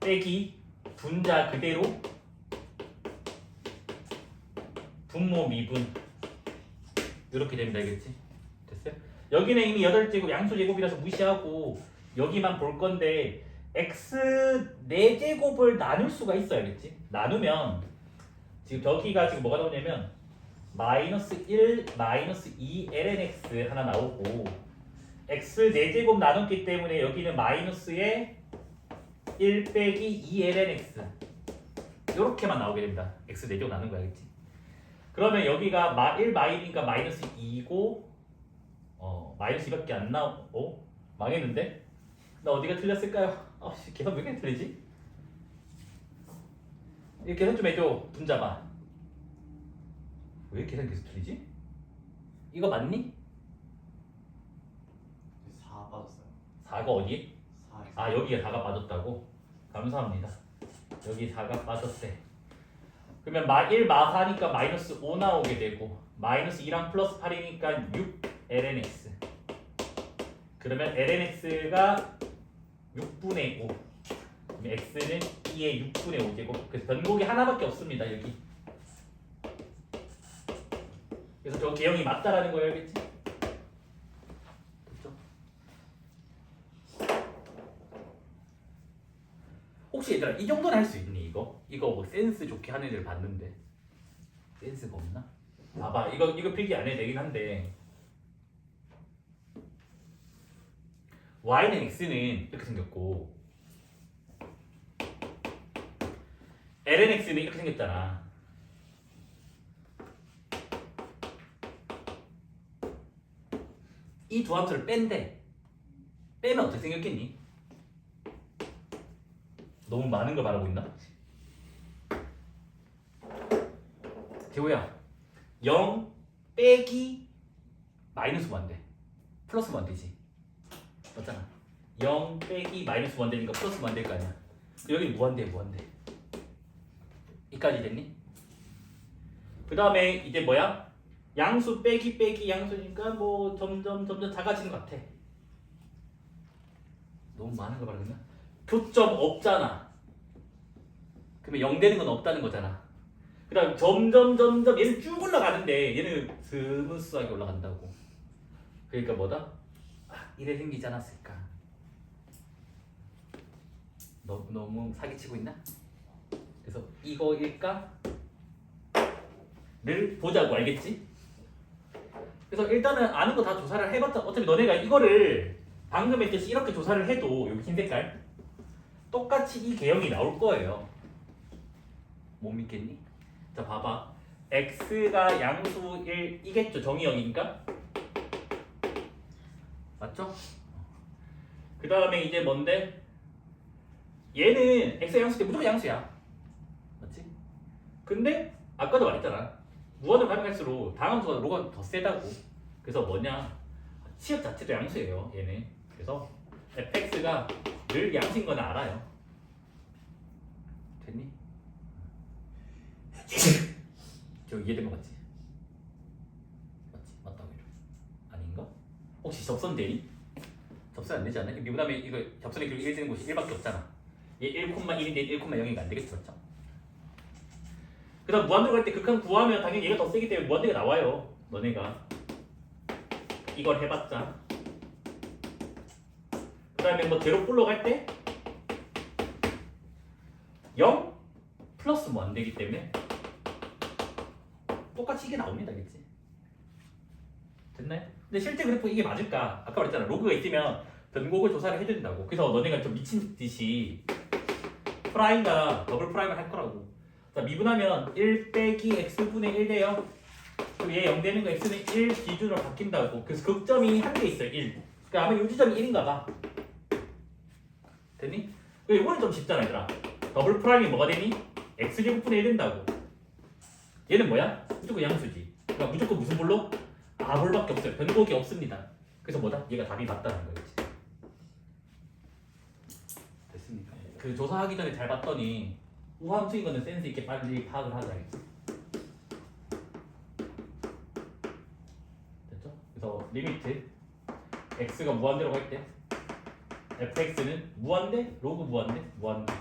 A: 빼기 분자 그대로 분모 미분 이렇게 됩니다. 알겠지? 됐어요? 여기는 이미 8제곱 양수제곱이라서 무시하고 여기만 볼 건데 x 4제곱을 나눌 수가 있어야겠지? 나누면 지금 저기가 지금 뭐가 나오냐면 마이너스 1, 마이너스 2 ln x 하나 나오고 x 4제곱 나눴기 때문에 여기는 마이너스에 1 빼기 2 ln x 이렇게만 나오게 됩니다. x 4제곱 나눈 거 알겠지? 그러면 여기가 1 마이니까 마이너스 2고 마이너스 2밖에 안 나오고 망했는데? 나 어디가 틀렸을까요? 계산 왜 이렇게 틀리지? 이거 계산 좀 해줘. 분자봐. 왜 계산 계속 틀리지? 이거 맞니?
B: 4 빠졌어요.
A: 4가 어디에?
B: 4.
A: 아 여기에 4가 빠졌다고? 감사합니다. 여기 4가 빠졌대. 그러면 1 마 4니까 마이너스 5 나오게 되고 마이너스 2랑 플러스 8이니까 6 ln x. 그러면 ln x가 6분의 5. 그럼 x는 2의 6분의 5제곱. 그래서 변곡이 하나밖에 없습니다. 여기. 그래서 저 개형이 맞다라는 거예요. 알겠지? 됐죠? 혹시 얘들아 이 정도는 할 수 있니? 이거 뭐 센스 좋게 하는 애들 봤는데 센스가 없나? 봐봐 이거 필기 안 해도 되긴 한데 y는 x는 이렇게 생겼고 ln x는 이렇게 생겼잖아. 이 두 함수를 뺀대. 빼면 어떻게 생겼겠니? 너무 많은 걸 바라고 있나? 재호야 0 빼기 마이너스 무한대 플러스 무한대지 맞잖아. 0 빼기 마이너스 무한대니까 플러스 무한대일 거 아니야. 여기는 무한대 이까지 됐니? 그 다음에 이제 뭐야? 양수 빼기 양수니까 뭐 점점 작아지는 것 같아. 너무 많은 걸 바라고 있나? 교점 없잖아. 그러면 0 되는 건 없다는 거잖아. 그 다음 점점 얘는 쭉 올라가는데 얘는 스무스하게 올라간다고. 그러니까 뭐다? 이래 생기지 않았을까? 너무 사기치고 있나? 그래서 이거일까? 를 보자고. 알겠지? 그래서 일단은 아는 거 다 조사를 해봤자 어차피 너네가 이거를 방금 했듯이 이렇게 조사를 해도 여기 흰 색깔 똑같이 이 개형이 나올 거예요. 못 믿겠니? 자 봐봐. x가 양수 1이겠죠. 정의역이니까. 맞죠? 그 다음에 이제 뭔데? 얘는 x가 양수 때 무조건 양수야. 맞지? 근데 아까도 말했잖아. 무한으로 가면 갈수록 다음 함수가 로가 더 세다고. 그래서 뭐냐? 치엽 자체도 양수예요. 얘는. 그래서 fx가 늘 양수인 건 알아요. 됐니? 저 이해된 거 맞지? 맞지? 맞다고 이러. 아닌가? 혹시 접선 되니? 접선 안 되지 않나? 미분하면 이거 접선의 길이 1 되는 곳이 1밖에 없잖아. 얘 1,1인데 1,0가 안 되겠지, 맞죠? 그 다음 무한대로 갈 때 극한 구하면 당연히 얘가 더 세기 때문에 무한대가 나와요. 너네가 이걸 해봤자. 그 다음에 뭐 제로 풀러 갈 때 0 플러스 무한대이기 때문에 똑같이 이게 나옵니다. 알겠지? 됐나요? 근데 실제 그래프 이게 맞을까? 아까 말했잖아. 로그가 있으면 변곡을 조사를 해야 된다고. 그래서 너네가 좀 미친 듯이 프라임과 더블 프라임을 할 거라고. 자, 미분하면 1 빼기 x분의 1 돼요. 그럼 얘 0 되는 거 x는 1 기준으로 바뀐다고. 그래서 극점이 한 개 있어요. 1. 그러니까 아마 요 지점이 1인가 봐. 됐니? 이거는 좀 쉽잖아 얘들아. 더블 프라임이 뭐가 되니? x제곱분의 1 된다고. 얘는 뭐야? 무조건 양수지. 그러니까 무조건 무슨 볼로? 아볼밖에 없어요. 변곡이 없습니다. 그래서 뭐다? 얘가 답이 맞다는 거겠지. 됐습니까? 그 조사하기 전에 잘 봤더니 우함수인 거는 센스 있게 빨리 파악을 하자. 됐죠? 그래서 리미트 x가 무한대로 갈 때 fx는 무한대, 로그 무한대, 무한대.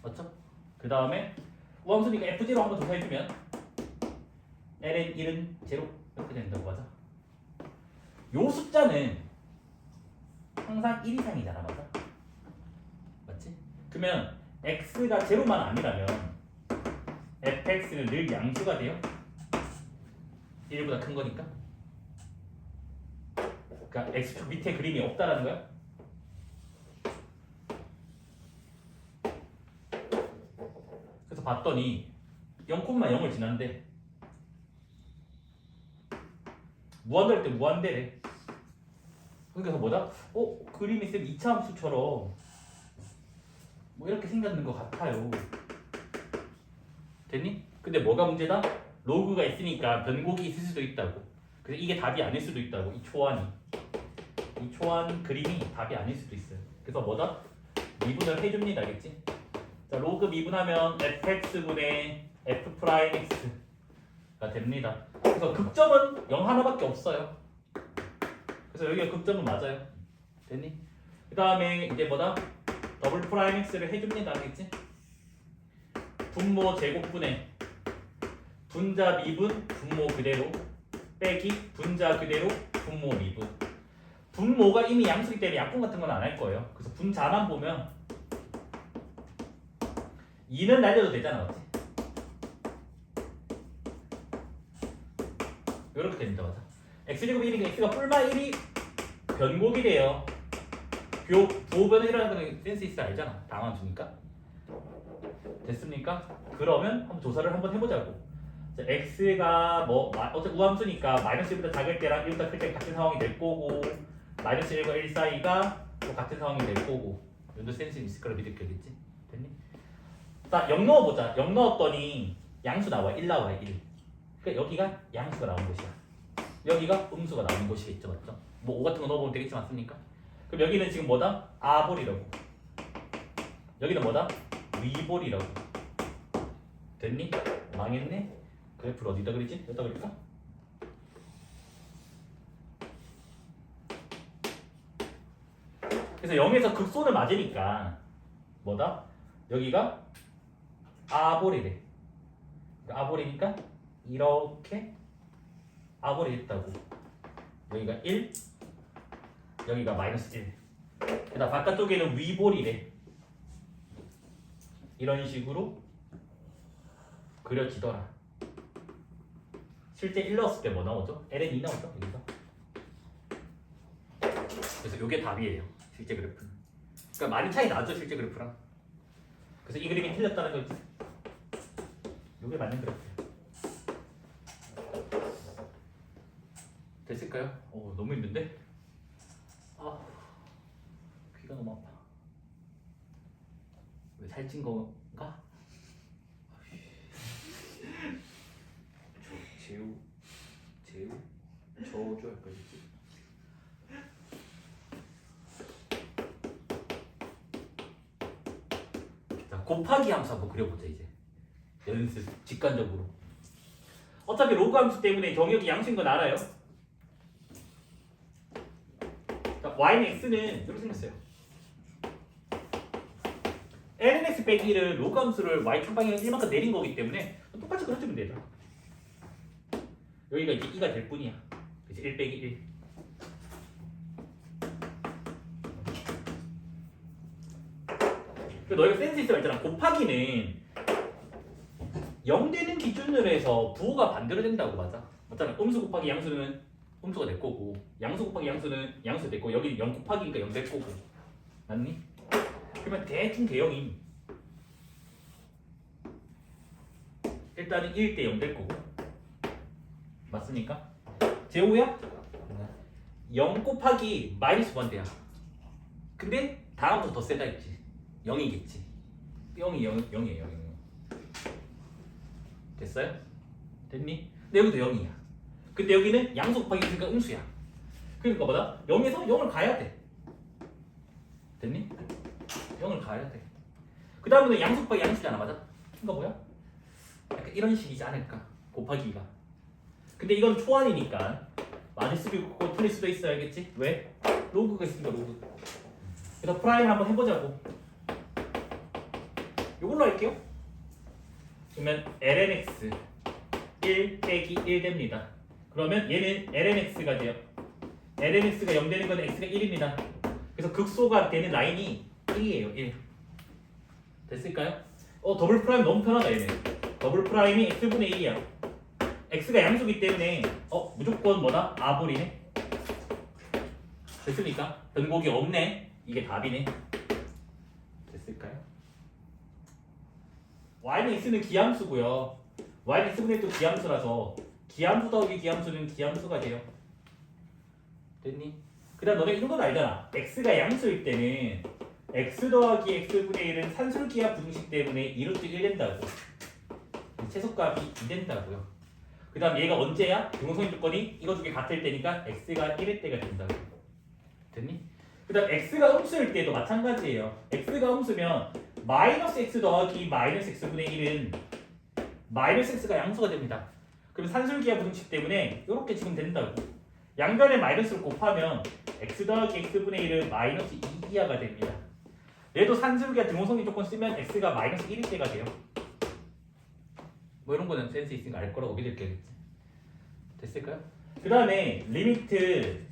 A: 맞죠? 그 다음에 우함수니까 f0 한번 조사해주면 ln 1은 0 이렇게 된다고 맞아. 요 숫자는 항상 1 이상이잖아, 맞아? 맞지? 그러면 x가 0만 아니라면 fx는 늘 양수가 돼요? 1보다 큰 거니까. 그러니까 x축 밑에 그림이 없다라는 거야? 그래서 봤더니 0,0을 지났는데 무한대일 때 무한대래. 그래서 뭐다? 그림이 쌤 2차 함수처럼 뭐 이렇게 생겼는 것 같아요. 됐니? 근데 뭐가 문제다? 로그가 있으니까 변곡이 있을 수도 있다고. 그래서 이게 답이 아닐 수도 있다고. 이 초안 그림이 답이 아닐 수도 있어요. 그래서 뭐다? 미분을 해줍니다. 알겠지? 자, 로그 미분하면 fx분의 f'x가 됩니다. 그래서 극점은 0 하나밖에 없어요. 그래서 여기가 극점은 맞아요. 됐니? 그 다음에 이제 뭐다? 더블 프라임 x를 해줍니다. 알겠지? 분모 제곱분의 분자 미분 분모 그대로 빼기 분자 그대로 분모 미분. 분모가 이미 양수기 때문에 약분 같은 건 안 할 거예요. 그래서 분자만 보면 2는 날려도 되잖아, 맞지? 이렇게 됩니다, 맞아? x제곱 1이니까 x가 뿔마 1이 변곡이래요. 부호변을 일어나는 건 센스 있어 알잖아. 당황 주니까. 됐습니까? 그러면 한번 조사를 한번 해보자고. 자, x가 뭐 어차피 우함수니까 마이너스 1보다 작을 때랑 1보다 클 때 같은 상황이 될 거고 마이너스 1과 1 사이가 또 같은 상황이 될 거고. 연도 센스 있을 거라 믿을겠지? 됐니? 자, 0 넣어보자. 0 넣었더니 양수 나와. 1 나와. 1. 그러니까 여기가 양수가 나온 곳이야. 여기가 음수가 나오는 곳이겠죠, 맞죠? 뭐 5 같은 거 넣어보면 되겠지, 맞습니까? 그럼 여기는 지금 뭐다? 아볼이라고. 여기는 뭐다? 위볼이라고. 됐니? 망했네? 그래프를 어디다 그리지? 여기다 그릴까? 그래서 0에서 극손을 맞으니까 뭐다? 여기가 아볼이래. 그러니까 아볼이니까 이렇게 아볼이 됐다고. 여기가 1, 여기가 마이너스 1. 그다음 바깥쪽에는 위볼이래. 이런 식으로 그려지더라. 실제 1 넣었을 때 뭐 나오죠? ln 2 나오죠? 여기서. 그래서 이게 답이에요. 실제 그래프는. 그러니까 많이 차이 나죠, 실제 그래프랑. 그래서 이 그림이 틀렸다는 거지. 이게 맞는 그래프예요. 됐을까요? 너무 힘든데? 귀가 너무 아파. 왜 살찐 건가? 저주 할 거지. 자, 곱하기 함수 한번 그려보자 이제. 연습 직관적으로. 어차피 로그 함수 때문에 정역이 양수인 건 알아요. 자, y는 x는 이렇게 생겼어요. ln x 빼기 1은 로그 함수를 y 평방향 1만큼 내린 거기 때문에 똑같이 그려주면 되죠. 여기가 이제 2가 될 뿐이야. 그래서 1 빼기 1. 너희가 센스 있어 말잖아. 곱하기는 0 되는 기준으로 해서 부호가 반대로 된다고. 맞아. 맞잖아. 음수 곱하기 양수는 음수가 될 거고 양수 곱하기 양수는 양수 될 거고 여기 0 곱하기니까 0 될 거고. 맞니? 그러면 대충 대형이 일단은 1 대 0 될 거고. 맞습니까? 제호야? 0 곱하기 마이너스 1대야. 근데 다음부터 더 세다 했지. 0이겠지. 0이에요. 0. 됐어요? 됐니? 근데 여기도 0이야. 근데 여기는 양수 곱하기 있으니까 음수야. 그러니까 뭐다? 0에서 0을 가야 돼. 됐니? 0을 가야 돼. 그 다음에는 양수 곱하기 양수잖아, 맞아? 그러니까 뭐야? 약간 이런 식이지 않을까? 곱하기가. 근데 이건 초안이니까 맞을 수도 있고 틀릴 수도 있어야겠지? 왜? 로그가 있으니까 로그. 그래서 프라임 한번 해보자고. 이걸로 할게요. 그러면 lnx 1 빼기 1 됩니다. 그러면 얘는 lnx가 돼요. lnx가 0 되는 건 x가 1입니다. 그래서 극소가 되는 라인이 1이에요. 1. 됐을까요? 더블 프라임 너무 편하다 얘는. 더블 프라임이 x분의 1이야. x가 양수기 때문에 무조건 뭐다? 아볼이네. 됐습니까? 변곡이 없네. 이게 답이네. 됐을까요? y는 x는 기함수고요. y는 x분의 1도 기함수라서 기함수 더하기 기함수는 기함수가 돼요. 됐니? 그 다음 너네 이런 건 알잖아. x가 양수일 때는 x 더하기 x분의 1은 산술기하 분식 때문에 2루트 1 된다고. 최소값이 2 된다고요. 그 다음 얘가 언제야? 등호성인 조건이 이거 두 개 같을 때니까 x가 1일 때가 된다고. 됐니? 그 다음 x가 음수일 때도 마찬가지예요. x가 음수면 마이너스 x 더하기 마이너스 x분의 1은 마이너스 x가 양수가 됩니다. 그럼 산술기하 분식 때문에 이렇게 지금 된다고. 양변에 마이너스를 곱하면 x 더하기 x분의 1은 마이너스 2기하가 됩니다. 얘도 산술기하 등호성인 조건 쓰면 x가 마이너스 1일 때가 돼요. 뭐 이런 거는 센스 있으니까 알 거라고 믿을게요. 됐을까요? 그 다음에 리미트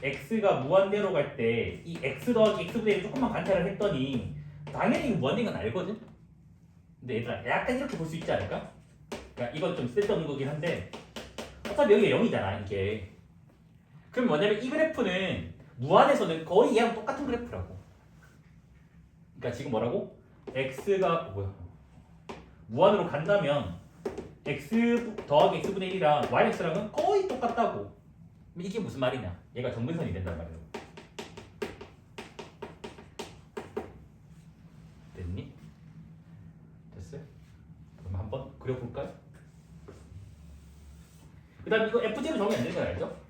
A: x가 무한대로 갈 때 이 x 더하기 x분의 1 조금만 관찰을 했더니 당연히 이거 무한대인 건 알거든? 근데 얘들아 약간 이렇게 볼 수 있지 않을까? 그러니까 이건 좀 쓸데없는 거긴 한데 어차피 여기가 0이잖아 이게. 그럼 뭐냐면 이 그래프는 무한에서는 거의 얘랑 똑같은 그래프라고. 그러니까 지금 뭐라고? x가 무한으로 간다면 x 더하기 x분의 1이랑 yx랑은 거의 똑같다고. 이게 무슨 말이냐? 얘가 정근선이 된단 말이야. 됐니? 됐어요? 그럼 한번 그려볼까요? 그 다음 이거 FG로 정리 안 되는 거 알죠?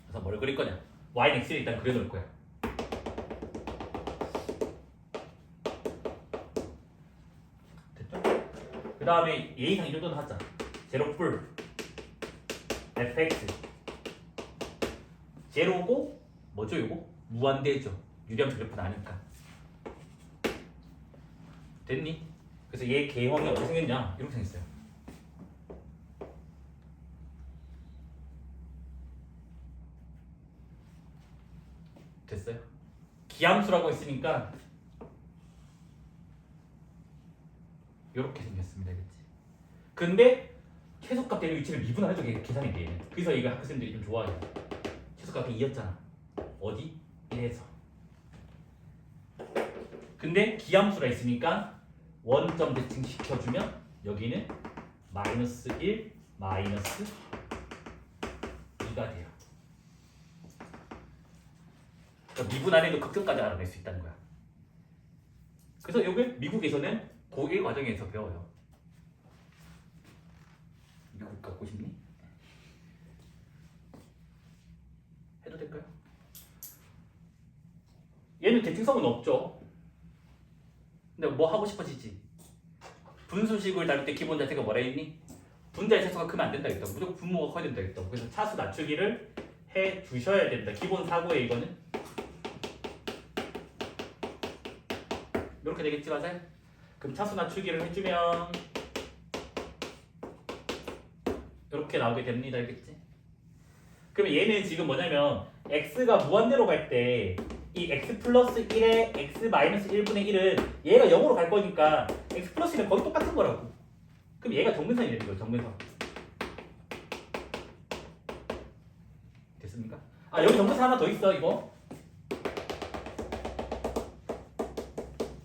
A: 그래서 뭘 그릴 거냐? y는 x를 일단 그려놓을 거야. 됐죠? 그 다음에 예의상 이 정도는 하자. 제로풀 fx 제로고 뭐죠 이거? 무한대죠. 유리함 그래프는 아니까. 됐니? 그래서 얘 개형이 어떻게 생겼냐? 이렇게 생겼어요. 됐어요? 기함수라고 했으니까 이렇게 생겼습니다. 그치? 근데 최소값 되는 위치를 미분을 해도 계산이 돼. 얘는. 그래서 이거 학생들이 좀 좋아해요. 최소값이 2였잖아. 어디? 1에서. 근데 기함수라 있으니까 원점 대칭 시켜주면 여기는 마이너스 1, 마이너스 2가 돼요. 그러니까 미분 안에도 극점까지 알아낼 수 있다는 거야. 그래서 이걸 미국에서는 고1 과정에서 배워요. 미국 갖고 싶니? 해도 될까요? 얘는 대칭성은 없죠. 근데 뭐 하고 싶어지지? 분수식을 다룰 때 기본 자체가 뭐라 했니? 분자의 차수가 크면 안 된다 했다고. 무조건 분모가 커야 된다 했다고. 그래서 차수 낮추기를 해 주셔야 된다. 기본 사고에 이거는 이렇게 되겠지, 맞아요? 그럼 차수 낮추기를 해주면 이렇게 나오게 됩니다, 알겠지? 그러면 얘는 지금 뭐냐면 x가 무한대로 갈 때 이 x 플러스 1에 x 마이너스 1분의 1은 얘가 0으로 갈 거니까 x 플러스 1은 거의 똑같은 거라고. 그럼 얘가 정근선이 되는 거예요, 정근선. 됐습니까? 아, 여기 정근선 하나 더 있어, 이거.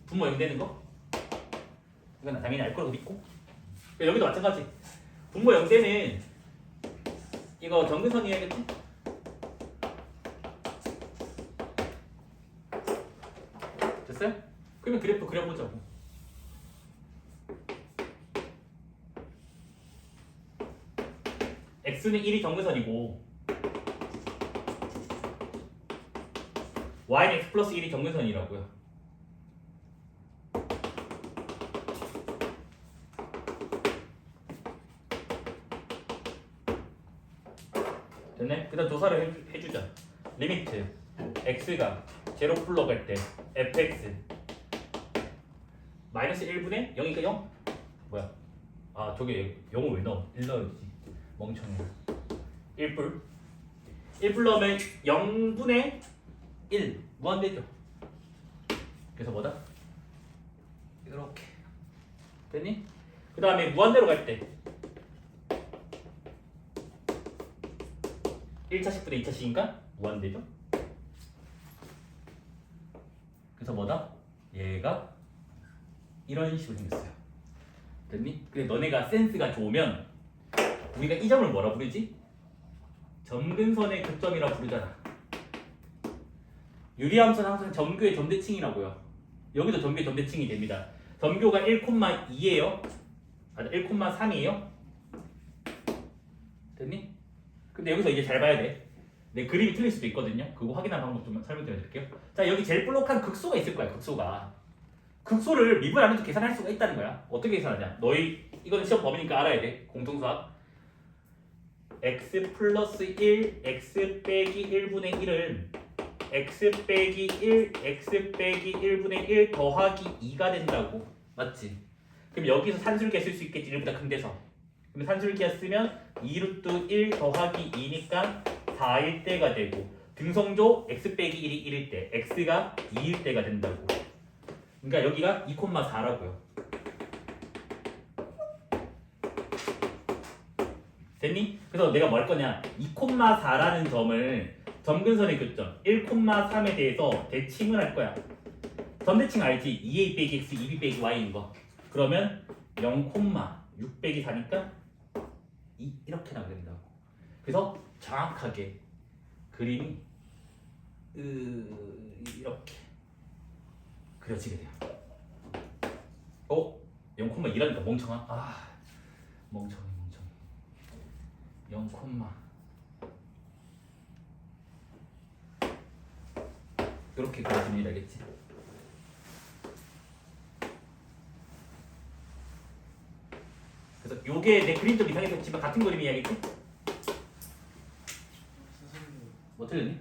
A: 분모 0 되는 거? 이건 당연히 알 거라고 믿고. 여기도 마찬가지. 분모 0대는 이거 정근선이어야겠지? 됐어요? 그러면 그래프 그려보자고. x는 1이 정근선이고 y는 x 플러스 1이 정근선이라고요. 됐네? 그 다음 조사를 해주자. 리미트 x가 제로 불러갈 때 fx 마이너스 1분의 0이니까 0? 뭐야? 아 저게 0을 왜 넣어? 1 넣어야지 멍청해. 1불 1불 넣으면 0분의 1 무한대죠. 그래서 뭐다? 이렇게 됐니? 그 다음에 무한대로 갈 때 1차식분의 2차식이니까 무한대죠. 그래서 뭐다? 얘가 이런 식으로 생겼어요. 됐니? 근데 너네가 센스가 좋으면 우리가 이 점을 뭐라 부르지? 점근선의 교점이라 부르잖아. 유리함수는 항상 점교의 점대칭이라고요. 여기도 점교의 점대칭이 됩니다. 점교가 1,2예요. 아, 1,3이에요. 됐니? 근데 여기서 이제 잘 봐야 돼. 내 그림이 틀릴 수도 있거든요. 그거 확인하는 방법 좀 설명드릴게요. 자, 여기 제일 볼록한 극소가 있을 거야. 극소가. 극소를 미분 안 해도 계산할 수가 있다는 거야. 어떻게 계산하냐? 너희 이거는 시험 범위니까 알아야 돼. 공통수학. x 플러스 1, x 빼기 1분의 1은 x 빼기 1, x 빼기 1분의 1 더하기 2가 된다고. 맞지? 그럼 여기서 산술기가 쓸 수 있겠지. 1보다 큰 데서. 그럼 산술기가 쓰면 2루트 1 더하기 2니까 4일 때가 되고 등성조 x 빼기 1이 1일 때 x가 2일 때가 된다고. 그러니까 여기가 2,4라고요. 됐니? 그래서 내가 뭐 할 거냐? 2,4라는 점을 점근선의 교점 1,3에 대해서 대칭을 할 거야. 점대칭 알지? 2a 빼기 x, 2b 빼기 y인 거. 그러면 0,6 빼기 4니까 이렇게 나오게 된다고. 그래서 정확하게 그림이 이렇게 그려지게 돼요. 0,2라니까 멍청아. 멍청해. 0, 이렇게 그려집니다. 알겠지? 그래서 요게 내 그림 좀 이상해졌지만 같은 그림이야겠지?
B: 선생님,
A: 뭐 틀렸니?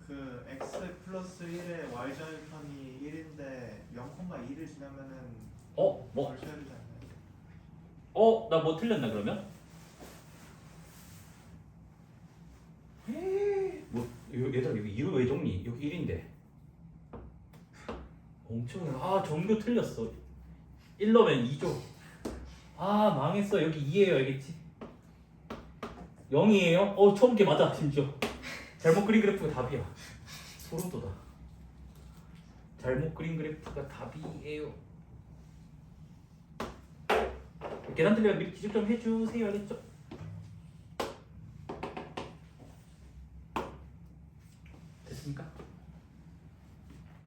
B: 그 x 플러스 1의 y절편이 1인데 0,2를 지나면은
A: 뭐?
B: 절쳐야 되지 않나요?
A: 나 뭐 틀렸나 그러면? 얘들아 여기 2로 왜 적니? 여기 1인데 엄청해. 전교 틀렸어. 1 넣으면 2죠. 망했어. 여기 2예요. 알겠지? 0이에요? 처음 게 맞아. 심지어 잘못 그린 그래프가 답이야. 소름 돋아. 잘못 그린 그래프가 답이에요. 계산 틀리면 미리 기술 좀 해주세요. 알겠죠? 됐습니까?